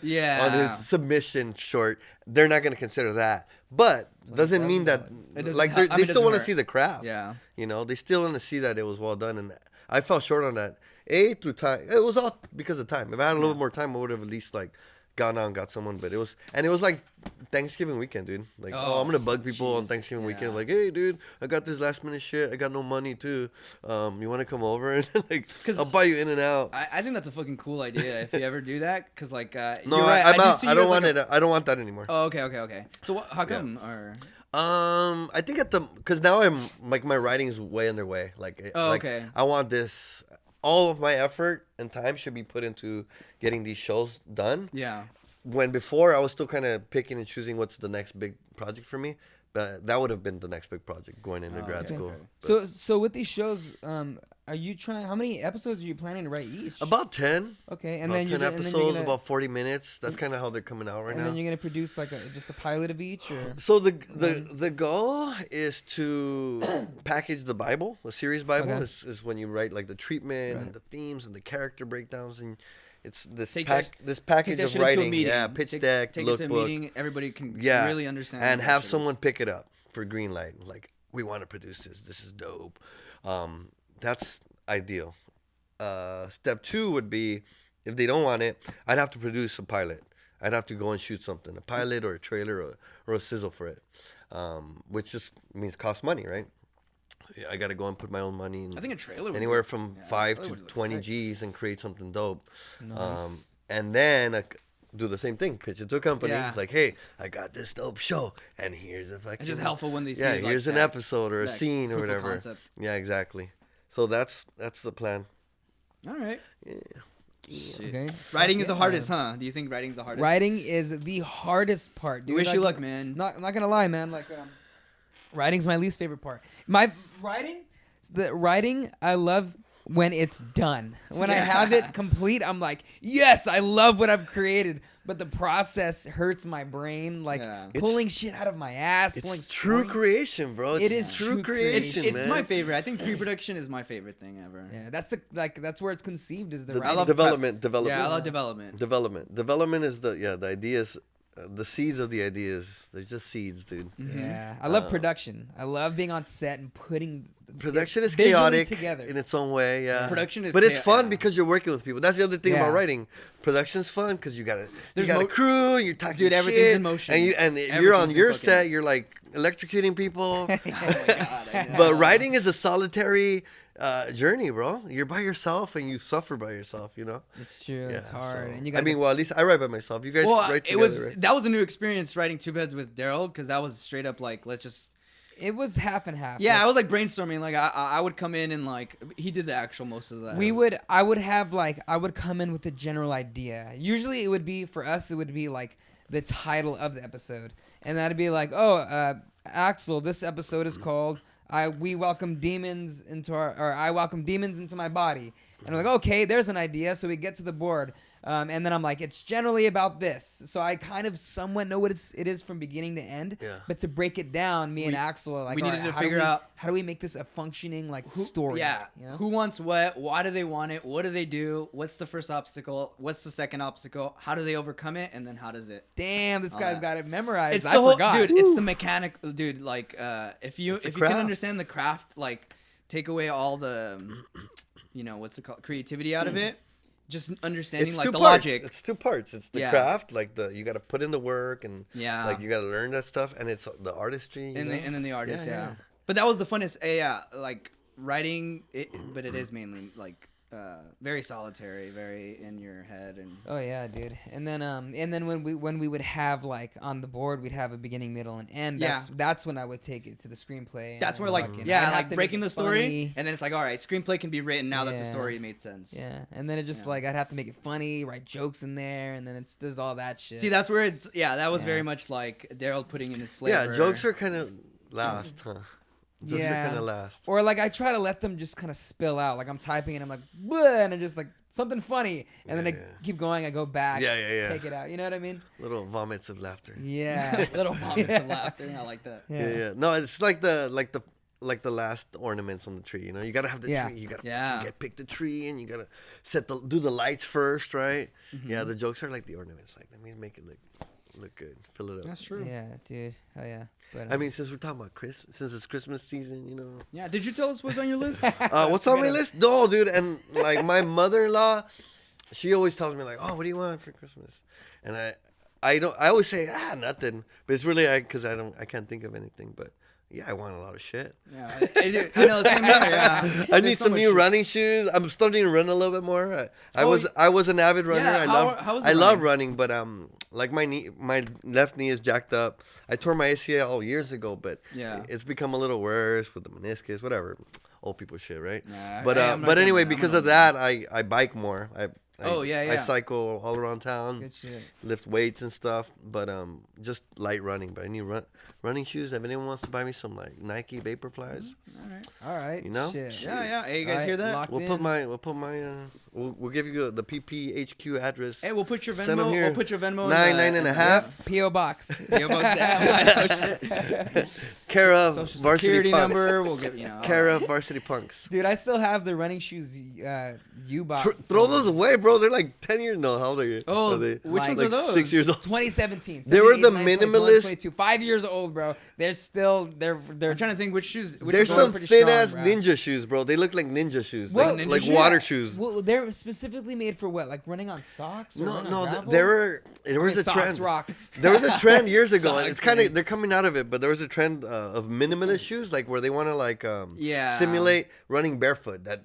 submission short. They're not gonna consider that, but doesn't mean that like they still want to see the craft. Yeah. You know, they still want to see that it was well done, and I fell short on that. Through time, it was all because of time. If I had a little bit more time, I would have at least like gone out and got someone. But it was like Thanksgiving weekend, dude. Like, I'm gonna bug people on jeez. Thanksgiving weekend. Yeah. Like, hey, dude, I got this last minute shit. I got no money too. You want to come over and like, 'Cause I'll buy you in and out. I think that's a fucking cool idea if you ever do that, because like No, you're right, I'm do out. see I you don't as, want like, it. I don't want that anymore. Oh, okay. So how come? Or I think because now I'm like my writing is way underway. Like, okay. I want this. All of my effort and time should be put into getting these shows done. yeah. When before I was still kind of picking and choosing what's the next big project for me, but that would have been the next big project going into grad okay. school. Okay. So with these shows, are you trying? How many episodes are you planning to write each? About 10. Okay, and About then 10 you're gonna, episodes, and then you're gonna, about 40 minutes. That's kind of how they're coming out right and now. then you're gonna produce like just a pilot of each, or So the goal is to package the Bible, the series Bible, Okay. is when you write like the treatment Right. and the themes and the character breakdowns, and it's this Take this Take package that of shit into a writing, meeting. yeah, pitch take, deck, Take it to a lookbook, meeting. Everybody can yeah, really understand. and what have shit is. someone pick it up for green light. Like, we want to produce this. This is dope. That's ideal. Step 2 would be, if they don't want it, I'd have to produce a pilot. I'd have to go and shoot something, a pilot or a trailer or a sizzle for it, which just means cost money, right? Yeah, I got to go and put my own money in. I think a trailer would Anywhere be- from yeah, 5 trailer to would look 20 sick. G's and create something dope. Nice. And then do the same thing. Pitch it to a company. Yeah. It's like, hey, I got this dope show, and here's a fucking. It's just helpful when they see. Yeah, like, here's an that- episode or a that scene or proof of whatever. concept. Yeah, exactly. So that's the plan. All right. Yeah. Okay. Writing is the hardest, huh? Do you think writing's the hardest? Writing is the hardest part, dude. Wish Like, you luck, man. Not gonna lie, man. Like, writing's my least favorite part. My writing, I love when it's done. When I have it complete, I'm like, yes, I love what I've created. But the process hurts my brain, like pulling shit out of my ass. It's true creation, bro. It is true creation, It's man. my favorite. I think pre-production is my favorite thing ever. Yeah, that's where it's conceived is the The writing. development. Yeah, I love development. Development is the ideas, the seeds of the ideas. They're just seeds, dude. Yeah, I love production. I love being on set and putting. Production is visually chaotic together. in its own way, yeah. Production is but it's fun yeah. because you're working with people. That's the other thing Yeah. about writing. Production's fun because you got There's a crew, and you're talking Dude, everything's shit, in motion. and you're on Everything's your in fucking- set. You're like electrocuting people. Oh my God, I know. But writing is a solitary journey, bro. You're by yourself and you suffer by yourself. You know. It's true. Yeah, It's hard, so- and you got. well, at least I write by myself. You guys Well, write it together, was right? that was a new experience writing Two Beds with Daryl because that was straight up like let's just. It was half and half. Yeah, I was like brainstorming. Like I would come in and like he did the actual most of that. I would come in with a general idea. Usually it would be for us. It would be like the title of the episode, and that'd be like, Axel, this episode is called I welcome demons into my body. And I'm like, okay, there's an idea. So we get to the board. And then I'm like, it's generally about this. So I kind of somewhat know what it is from beginning to end. Yeah. But to break it down, me and Axel are like, we all needed right, to figure out how do we make this a functioning like story? Yeah. You know? Who wants what? Why do they want it? What do they do? What's the first obstacle? What's the second obstacle? How do they overcome it? And then how does it? Damn, this All guy's that. got it memorized. It's I the whole, forgot. dude. It's the mechanic, dude. Like, if you a can craft. understand the craft, like, take away all the, what's it called, creativity out of it. Just understanding It's like two the parts. logic. It's two parts. It's the Yeah. craft, like you got to put in the work, and Yeah. like you got to learn that stuff, and it's the artistry. You and know? then the artist, Yeah, yeah. yeah. But that was the funnest. Like writing, but it is mainly like very solitary, very in your head, and Oh yeah, dude. And then when we would have like on the board, we'd have a beginning, middle, and end. That's when I would take it to the screenplay. and that's where then like fucking- I'd have like to breaking make the it story, funny. and then it's like all right, screenplay can be written now that the Yeah. story made sense. Yeah, and then it just like I'd have to make it funny, write jokes in there, and then there's all that shit. See, that's where it's that was Yeah. very much like Daryl putting in his flavor. Yeah, jokes are kind of last, huh? Jokes Yeah. are kind of last. Or like I try to let them just kind of spill out. Like I'm typing and I'm like, "Bleh," and I'm just like something funny, and then I keep going. I go back, take it out. You know what I mean? Little vomits of laughter. Yeah. little moments of laughter. I like that. Yeah. No, it's like the last ornaments on the tree. You know, you gotta have the Yeah. tree. You gotta pick the tree, and you gotta do the lights first, right? Yeah, the jokes are like the ornaments. Like, let me make it look good, fill it up. That's true. Yeah, dude. Oh yeah. But I mean, since we're talking about since it's Christmas season, you know. Yeah. Did you tell us what's on your list? What's on my list? No, dude. And like my mother-in-law, she always tells me like, "Oh, what do you want for Christmas?" And I always say nothing, but it's really because I can't think of anything. But yeah, I want a lot of shit. Yeah, I know. Same here. Yeah. I There's need so some much new shit. running shoes. I'm starting to run a little bit more. I was an avid runner. Yeah, how was the I love running? running, but like my left knee is jacked up. I tore my ACL years ago, but it's become a little worse with the meniscus, whatever. Old people shit, right? Nah, But hey, I'm not but doing anyway, that. I'm because not of doing that, I bike more. I cycle all around town. good shit. Lift weights and stuff, but just light running. But I need running shoes. If anyone wants to buy me some like Nike Vaporflies, All right. You know? Shit. Yeah. Hey, you guys All right, hear that? locked we'll in. put my we'll give you the PPHQ address. Hey, we'll put your Send 'em Venmo. here. We'll put your Venmo. Nine and a half. PO box. Yeah, about that. I know shit. Care of Social Varsity security Punks. number. We'll give Care of Varsity Punks. Dude, I still have the running shoes U box. Throw those away, bro. They're like 10 years. No, how old are you? Oh, Are they? which Like ones are those? 6 years old. 2017. They were the 17, 18, 19, minimalist- 22. 5 years old, bro. They're still they're I'm trying to think which shoes. Which There's ones some are pretty thin strong, ass bro. ninja shoes, bro. They look like ninja shoes, Well, like, ninja like shoes? water shoes. Well, they're specifically made for what? Like running on socks? Or running on gravel? there I was mean, a socks, trend. rocks. There was a trend years ago. and Socks, it's kind of man. they're coming out of it, but there was a trend of minimalist shoes, like where they want to like simulate running barefoot. That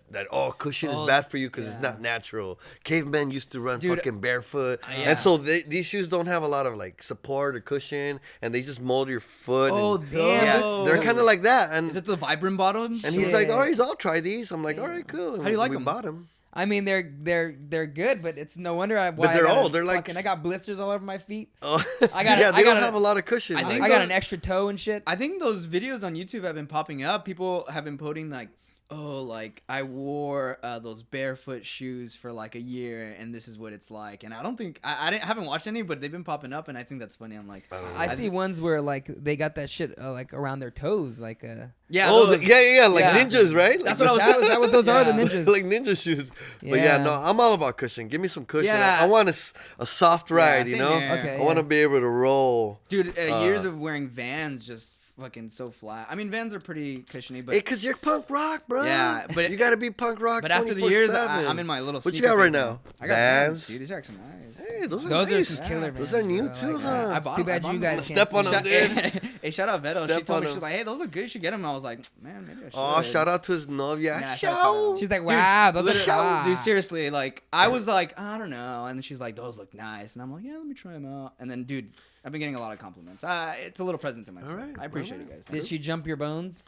cushion is bad for you because it's not natural. Cavemen used to run Dude, fucking barefoot, yeah. and so these shoes don't have a lot of like support or cushion, and they just mold your foot. Oh, and, damn. yeah, they're kind of like that. And Is it the Vibram bottoms? and he's like, Yeah. all right, I'll try these. I'm like, all right, cool. How do you like we 'em? bought them. I mean, they're good, but it's no wonder why. But they're old. They're like I got blisters all over my feet. Oh, I got. yeah, they I got don't have a lot of cushion. I think I got an extra toe and shit. I think those videos on YouTube have been popping up. People have been putting like, oh, like I wore those barefoot shoes for like a year, and this is what it's like. And I don't think I haven't watched any, but they've been popping up, and I think that's funny. I'm like, I see ones where like they got that shit like around their toes, like yeah, oh, those, yeah, like yeah. ninjas, right? That's Like, what I was. that what those are, the Yeah. ninjas. like ninja shoes. But yeah, no, I'm all about cushion. Give me some cushion. Yeah. I want a soft ride, you same know? here. Okay. I want to be able to roll. Dude, years of wearing Vans just fucking so flat. I mean, Vans are pretty cushiony, but Because you're punk rock, bro. Yeah, but you got to be punk rock. but after the years, 24/7. I'm in my little. What you sneaker got right phase now? I got Vans? Dude, these are actually nice. Hey, those are Those are nice. some killer Those Vans, are new bro. too, Like, huh? I bought Too them. bad I you bought guys them. can't Step on see them, that. dude. Hey, shout out Veto. She Step told on me, she them. was like, hey, those look good. You should get them. I was like, man, maybe I should. Oh, shout out to his novia. Yeah, shout out to Show. her. She's like, wow, those Literally, are hot. dude, seriously, like, I was like, I don't know. And she's like, those look nice. And I'm like, yeah, let me try them out. And then, dude, I've been getting a lot of compliments. It's a little present to myself. Alright, I appreciate alright. you guys. Did she jump your bones?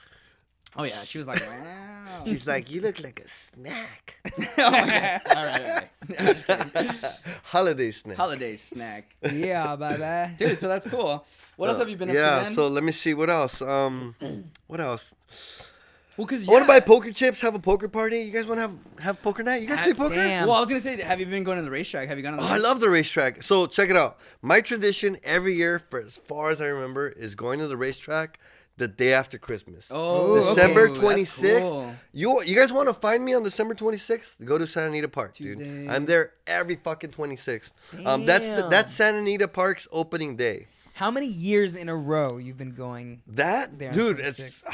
Oh, yeah. She was like, wow. She's like, you look like a snack. Oh, okay. All right. I'm just kidding. Holiday snack. Holiday snack. Yeah, baby. Dude, so that's cool. What else have you been up to, Yeah, man? so let me see. What else? What else? well, because I want to buy poker chips, have a poker party. You guys want to have poker night? You guys play poker? Damn. Well, I was going to say, have you been going to the racetrack? Have you gone on the Oh, I love the racetrack. So check it out. My tradition every year, for as far as I remember, is going to the racetrack the day after Christmas. Oh, okay. December Ooh, that's 26th. cool. You guys want to find me on December 26th? Go to Santa Anita Park, Tuesday. dude. I'm there every fucking 26th. That's Santa Anita Park's opening day. How many years in a row you've been going? That, There on dude, 26th.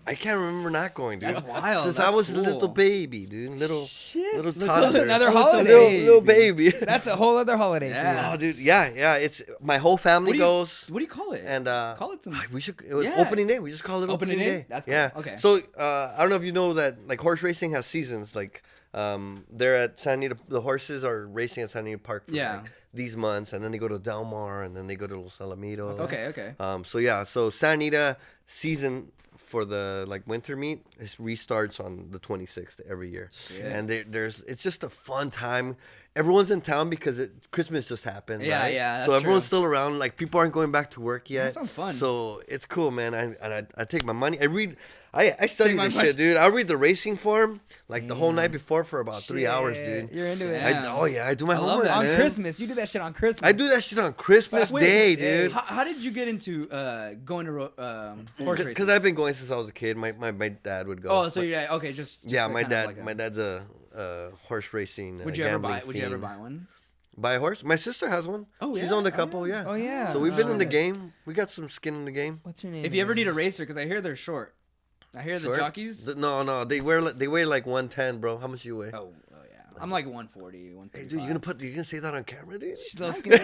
I can't remember not going, dude. That's wild. Since That's I was a cool. little baby, dude. Little That's toddler. another Little holiday. Little baby. That's a whole other holiday. Yeah. Oh, dude, yeah. It's my whole family goes. What do you call it? And Call it some. we should. It was Yeah. opening day. We just call it Opening opening day? day. That's cool. Yeah. Okay. So I don't know if you know that like horse racing has seasons. Like they're at Santa Anita. The horses are racing at Santa Anita Park for Yeah. like these months, and then they go to Del Mar, and then they go to Los Alamitos. Okay. So yeah. So Santa Anita season for the like winter meet it restarts on the 26th every year, and there's it's just a fun time. Everyone's in town because Christmas just happened. Yeah, right? yeah, So that's everyone's true. still around. Like people aren't going back to work yet. That sounds fun. So it's cool, man. I take my money. I study my this money. shit, dude. I read the racing form like the whole night before for about 3 hours, Shit, dude. You're into it. Yeah. I do my I love homework, that. On man. Christmas. You do that shit on Christmas. I do that shit on Christmas Wait, Day, hey, dude. How did you get into going to horse races? Because I've been going since I was a kid. My dad would go. Oh, so you're okay. Just Yeah, like my kind of dad. like a- my dad's a horse racing. Would you ever gambling buy? Would you ever fiend. buy one? Buy a horse? My sister has one. Oh, She's yeah? owned a Oh, couple. yeah. Yeah. Oh, yeah. So we've been in the shit. game. We got some skin in the game. What's her name? If you ever again? need a racer, because I hear they're short. I hear the Short? jockeys. No, they weigh like 110, bro. How much you weigh? Oh yeah. I'm like 140, Hey, 135. dude, you gonna say that on camera, dude? She's a little skinny.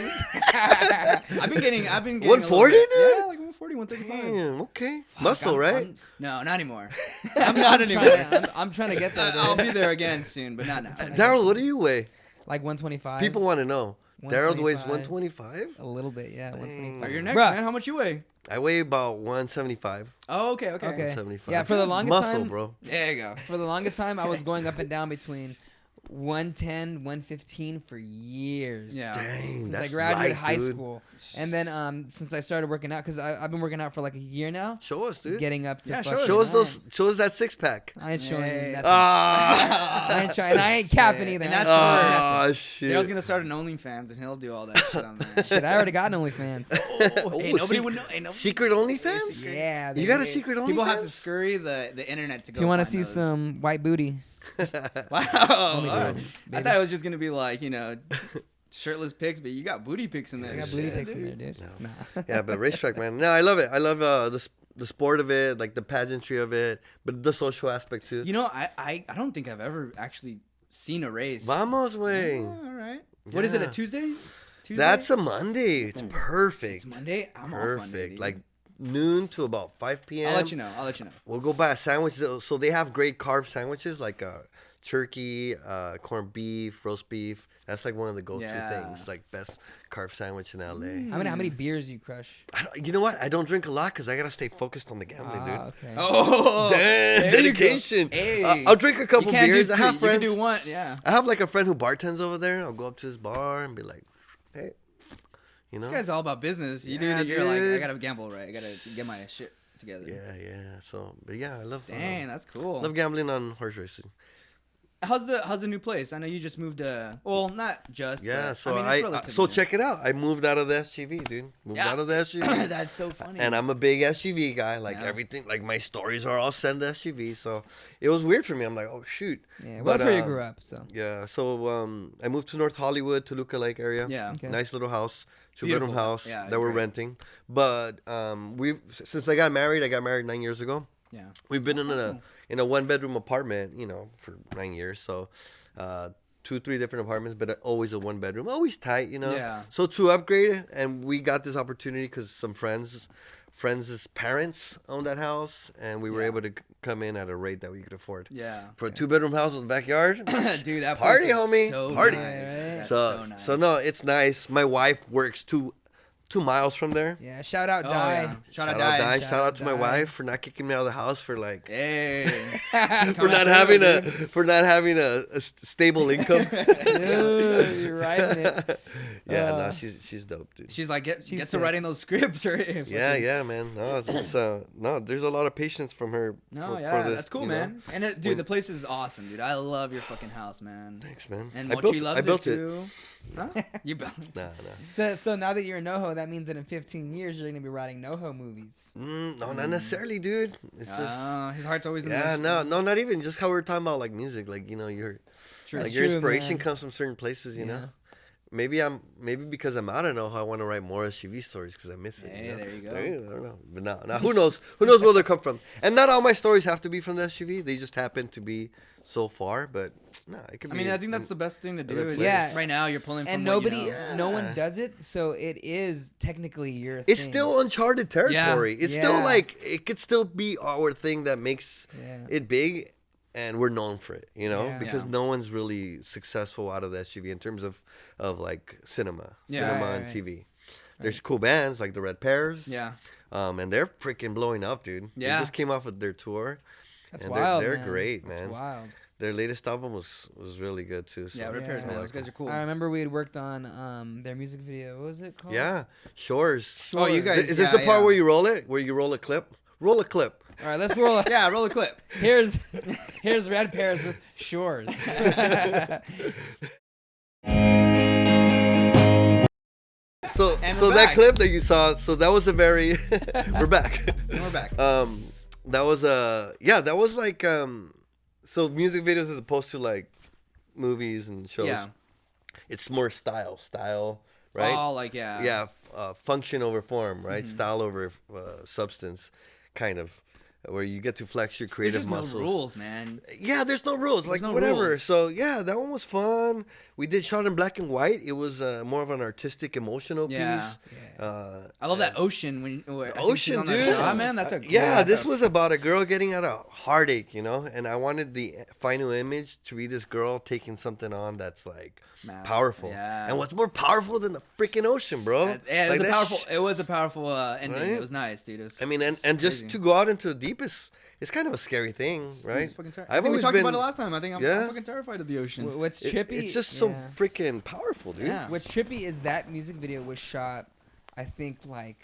I've been getting 140, dude? Yeah, like 140, 135. Damn, okay. Muscle, right? No, not anymore. I'm not anymore. I'm trying to get there. I'll Dude. be there again soon, but not now. Daryl, what do you weigh? Like 125. People want to know. Daryl weighs 125. 125. A little bit, yeah. 125. You're next, Bruh. man. How much you weigh? I weigh about 175. Oh, okay. Okay. 175. Yeah, for the longest Muscle, time, bro. There you go. For the longest time, I was going up and down between 110, 115 for years. Yeah. Dang, Since that's I graduated light, high dude. school, and then since I started working out, because I've been working out for like a year now, Show us, dude. getting up to Yeah, fucking- Show us that six pack. I ain't showing Hey. you nothing. Ah, I ain't trying. And I ain't capping Yeah, either. and I ain't that's showing for- ah, Daryl's shit. gonna start an OnlyFans and he'll do all that shit on there. Shit, I already got an OnlyFans. Hey, nobody would know. Hey, nobody- Secret OnlyFans? Yeah. You got a they- secret OnlyFans? People have to scurry the internet to go. If you want to find see those. some white booty, Wow. Only all right. booty, I baby. thought it was just gonna be like shirtless pics, but you got booty pics in there. I got and booty shit, pics in dude. there, dude. No. Nah. Yeah, but racetrack, man. No, I love it. I love the sport of it, like the pageantry of it, but the social aspect too. You know, I don't think I've ever actually seen a race. Vamos, way. Oh, all right. What is it? Yeah. A Tuesday? Tuesday? That's a Monday. It's perfect. It's Monday. I'm off Monday. Perfect. dude. Like noon to about 5 p.m. I'll let you know. We'll go buy a sandwich. So they have great carb sandwiches like turkey, corned beef, roast beef, That's like one of the go-to Yeah. things. Like best carb sandwich in LA. How many beers you crush? You know what? I don't drink a lot because I gotta stay focused on the gambling, dude. Okay. Oh, Damn, there you go. dedication. Hey. I'll drink a couple You can't beers. do I two. have You can friends. do one. Yeah. I have like a friend who bartends over there. I'll go up to his bar and be like, hey, you know? This guy's all about business. You do Yeah, that. You're like, I dude. gotta gamble right. I gotta get my shit together. Yeah. So, but yeah, I love. Dang, that's cool. love gambling on horse racing. How's the new place? I know you just moved to. Well, not just. Yeah. but, So I mean, it's relatively so new. check it out. I moved out of the SUV, dude. Moved Yeah. out of the SUV. That's so funny. And I'm a big SUV guy. Like Yeah. everything, like my stories are all sent to SUV. So it was weird for me. I'm like, oh shoot. Yeah, well, that's where you um, grew up, so. Yeah. So I moved to North Hollywood, Toluca Lake area. Yeah. Okay. Nice little house, Beautiful. 2-bedroom house Yeah, that we're great. renting. But since I got married 9 years ago. Yeah. We've been in a 1-bedroom apartment, for 9 years. So 2-3 different apartments, but always a 1-bedroom, always tight, Yeah. So to upgrade, and we got this opportunity because some friends' parents own that house, and we were Yeah. able to come in at a rate that we could afford. Yeah. For a 2-bedroom house in the backyard, Dude, that Party, place is homie. So Party. Nice. That's so nice. so no, it's nice. My wife works 2 miles from there. Yeah, shout out Oh, Die. yeah. Shout out, Di. Die. Shout out to my Di. wife for not kicking me out of the house for like Hey. for not having a stable income. Dude, you're riding it. Yeah, Uh, no, she's dope, dude. She's like, get She's to sick. writing those scripts, right? Yeah, man. No, it's no. There's a lot of patience from her. No, for yeah, this, that's cool, you know? man. And dude, When- the place is awesome, dude. I love your fucking house, man. Thanks, man. And I Mochi built loves it. it too. Huh? You built it. Nah. So now that you're in NoHo, that means that in 15 years you're gonna be writing NoHo movies. No, not necessarily, dude. It's just His heart's always in yeah, the no, not even. Just how we were talking about like music, like your True. like That's your true, inspiration man. comes from certain places, you Yeah. know. Maybe because I'm out of NoHo, I want to write more SUV stories because I miss it. Hey, you know? there you go. I don't know, but now who knows? Who knows where they come from? And not all my stories have to be from the SUV. They just happen to be so far. But no, it could I be. mean, I think that's the best thing to do. other Is place. Yeah. Right now, you're pulling from And what you nobody, know. no one Yeah. does it, so it is technically your It's thing. still uncharted territory. It's still Yeah. like it could still be our thing that makes Yeah. it big, and we're known for it. Yeah. Because Yeah. no one's really successful out of the SUV in terms of like cinema Yeah. Right. and TV. There's cool bands like the Red Pears. Yeah. And they're freaking blowing up, dude. Yeah. They just came off of their tour. That's and wild. They're man. great, That's man. wild. Their latest album was really good too. So. Yeah, repairs, Yeah. man. Those guys are cool. I remember we had worked on their music video. What was it called? Yeah, Shores. Oh, you guys. Is this the yeah, part yeah. where you roll it? Where you roll a clip? Roll a clip. All right, let's roll. Yeah, roll a clip. Here's Red Pears with Shores. So And so we're that back. clip that you saw, so that was a very we're back. And we're back. That was that was like so music videos as opposed to like movies and shows. Yeah. It's more style, right? Oh, like yeah. Yeah, function over form, right? Mm-hmm. Style over substance, kind of, where you get to flex your There's creative just muscles. no rules, man. Yeah, there's no rules. There's Like no whatever. rules. So yeah, that one was fun. We did shot in black and white. It was more of an artistic, emotional Yeah. piece. I love that ocean when Ocean, on that dude. shot, man. That's a Yeah, great- this was about a girl getting out of heartache, and I wanted the final image to be this girl taking something on that's like Man, powerful. yeah. And what's more powerful than the freaking ocean, bro? Yeah, it was Like a that powerful. sh- it was a powerful ending. Right? It was nice, dude. It was. I mean, and it's just crazy. to go out into the deepest, it's kind of a scary thing, Dude, right? it's fucking I I've think we always talked been. about it last time. I think I'm Yeah. fucking terrified of the ocean. What's trippy? It's just so yeah. freaking powerful, dude. Yeah. What's trippy is that music video was shot, I think, like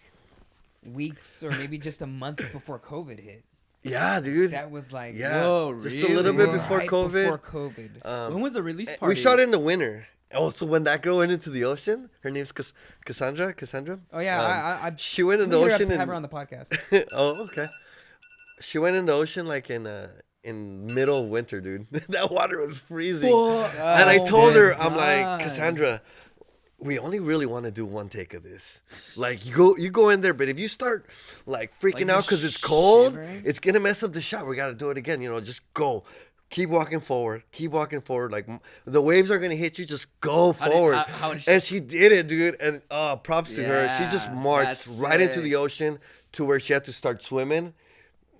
weeks or maybe just a month before COVID hit. Yeah, dude. That was like Yeah. Whoa, Just really? a little bit right before COVID. Before COVID. When was the release We party? shot in the winter. Oh, so when that girl went into the ocean, her name's Cassandra. Oh yeah, I She went in we the have ocean to and have her on the podcast. oh, okay. She went in the ocean like in middle of winter, dude. That water was freezing. And I Oh, told her, my I'm like, God. Cassandra, we only really want to do one take of this. Like you go in there, but if you start like freaking Like out just because it's cold, shivering? it's gonna mess up the shot. We gotta do it again. Just go. Keep walking forward. Keep walking forward. Like the waves are gonna hit you. Just go How did- forward. how did she- And she did it, dude. And props to her. She just Yeah, marched that's right into sick. the ocean to where she had to start swimming.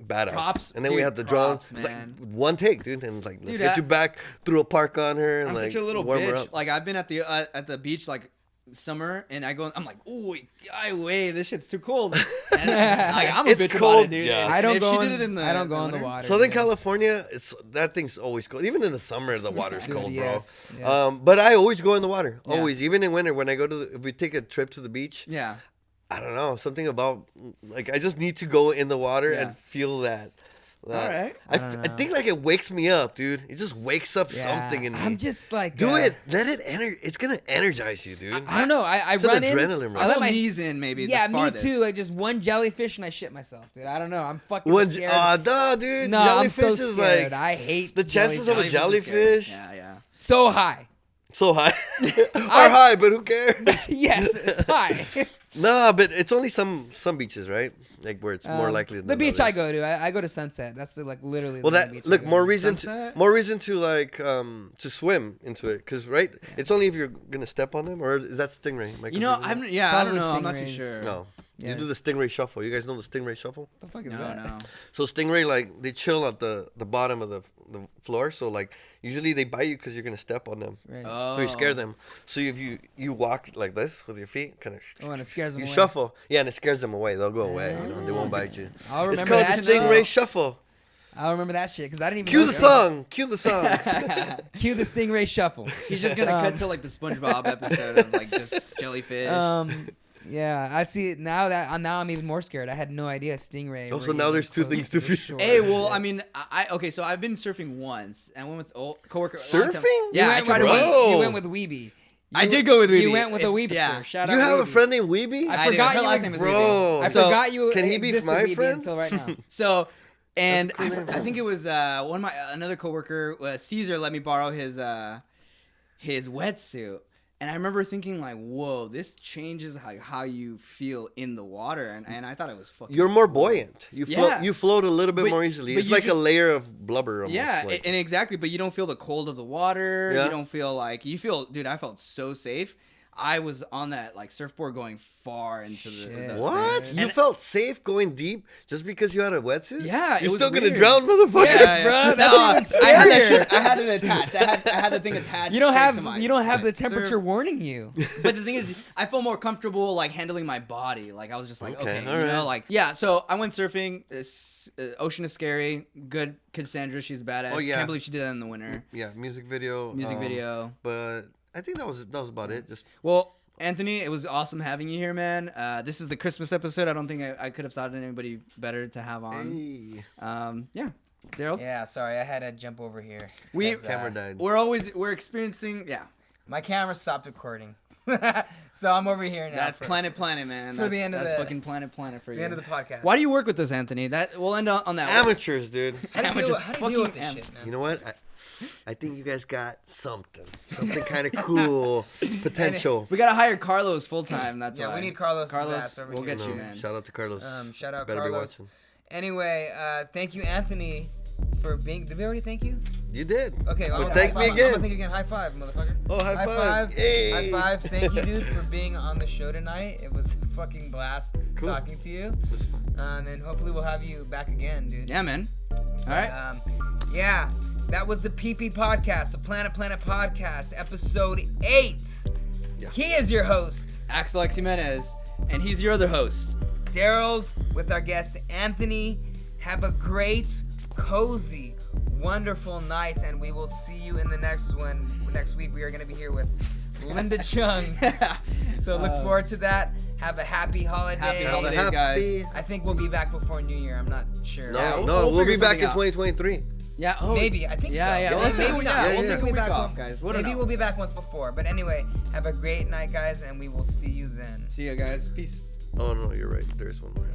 badass. Props, and then we dude, had the drone. props, Like, man. one take, dude, and like let's Dude, get you back through a park on her and I'm like such a little warm her bitch. up. Like I've been at the beach like summer, and I'm like, ooh, wait, this shit's too cold. And, like, I'm a It's bitch cold, about it, dude. yeah. I don't If go she in, did it in the I don't go in the winter- water. Southern dude. California, that thing's always cold. Even in the summer, the water's Dude, cold, yes, bro. yes. But I always go in the water. Yeah. Always, even in winter when I go if we take a trip to the beach. Yeah. I don't know, something about like I just need to go in the water Yeah. and feel that. All right. I don't know. think like it wakes me up, dude. It just wakes up something in me. I'm just like Do it. Let it it's gonna energize you, dude. I don't know. I It's an run in. adrenaline rush. I I let let my knees in maybe. yeah, the me farthest. too. Like just one jellyfish and I shit myself, dude. I don't know. I'm fucking One, scared. dude. No, I'm Jellyfish so is scared. like I hate the chances of a Jellyfish is scary. jellyfish Yeah. so high. so high. Are high, but who cares? Yes, it's high. Nah, but it's only some beaches, right? Like where it's more likely than the beach others. I go to. I go to Sunset. That's the literally. Well, the that beach I look go more to. reason Sunset? to like to swim into it because it's only if you're gonna step on them or is that stingray? Am I You know, confusing I don't Probably know. I'm not too stingrays. sure. that? No. Yeah. You do the stingray shuffle. You guys know the stingray shuffle? What the fuck is No, that? no. So stingray like they chill at the bottom of the floor. So like usually they bite you because you're gonna step on them. Right. Oh. So you scare them. So if you walk like this with your feet, kind of Oh, and it scares them you away. shuffle. Yeah, and it scares them away. They'll go away. You know, they won't bite you. I'll It's remember called that the stingray shit. shuffle. I'll remember that shit because I didn't even. Cue know the that. song. Cue the song. Cue the stingray shuffle. He's just gonna cut to like the SpongeBob episode of like just jellyfish. Yeah, I see it now. Now I'm even more scared. I had no idea stingray. Oh, were so now even there's two close things to the fear. shore. Hey, well, I mean, okay, so I've been surfing once. I went with a coworker. a long time- Surfing? Yeah, you I went tried with to Bro. win. Weeby. You went with Weeby. I did go with Weeby. You went with a Weebster. Yeah. Shout out. You have a Weeby. friend named Weeby? I do. forgot Her you last was name is Bro. Weeby. I So- forgot you. Can he be existed, my Weeby, friend? until right now? So, and That's a cool name. I think it was another coworker, Caesar, let me borrow his wetsuit. And I remember thinking like, whoa, this changes how you feel in the water, and I thought it was fucking. You're more buoyant. Yeah. You float a little bit But- more easily. but It's you like a just- layer of blubber almost. Yeah, like. and exactly, but you don't feel the cold of the water. Yeah. You don't feel like dude. I felt so safe. I was on that like surfboard going far into the What? You And- felt safe going deep just because you had a wetsuit? Yeah, it You're was still gonna weird. drown, motherfucker. Yes, bro. That's No, even I had that scarier. shit. I had it attached. I had the thing attached. You don't straight have to my- the surf. temperature warning you. But the thing is, I feel more comfortable like handling my body. Like I was just like, Okay, okay, all you know, right. like yeah. So I went surfing. Ocean is scary. Good Cassandra, she's badass. Oh, yeah. Can't believe she did that in the winter. Yeah, music video. Music video. But I think that was about it. Just Well, Anthony, it was awesome having you here, man. This is the Christmas episode. I don't think I could have thought of anybody better to have on. hey, Yeah, Daryl. Yeah, sorry, I had to jump over here. We- 'cause, camera died. We're experiencing. Yeah, My camera stopped recording, so I'm over here now. that's for Planet, man. for the end of that's the- fucking Planet for you. the end of the podcast. Why do you work with us, Anthony? That we'll end on that. amateurs, dude. How do you deal with Fucking this shit, man? You know what? I think you guys got something kind of cool potential. We gotta hire Carlos full time. That's Yeah, why. we need Carlos' Carlos, ass over we'll here. get you, man. Shout out to Carlos. Shout out Better be Carlos. watching. Anyway, thank you, Anthony, for being. Did we already thank you? You did. Okay, Well, I'll thank high me five. again. I'm gonna thank you again. High five, motherfucker. Oh, high five. High Hey. five. Thank you, dude, for being on the show tonight. It was a fucking blast Cool. talking to you. And hopefully we'll have you back again, dude. Yeah, man. All right. Yeah, that was the PP Podcast, the Planet Podcast, episode 8. Yeah. He is your host, Axel X Jimenez, and he's your other host. Daryl, with our guest Anthony. Have a great, cozy, wonderful night, and we will see you in the next one. Next week we are going to be here with Linda Chung. So look forward to that. Have a happy holiday. Happy holidays, Happy- guys. I think we'll be back before New Year. I'm not sure. No, Yeah, we'll we'll be figure back in something out. 2023. Yeah. Oh, Maybe. I think Yeah, so. yeah. Yeah, Let's yeah. take a week Yeah, off. yeah, We'll yeah. take a We'll be week back off, on- guys. We don't Maybe know. we'll be back once before. But anyway, have a great night, guys, and we will see you then. See you guys. Peace. Oh no, you're right. There's one more.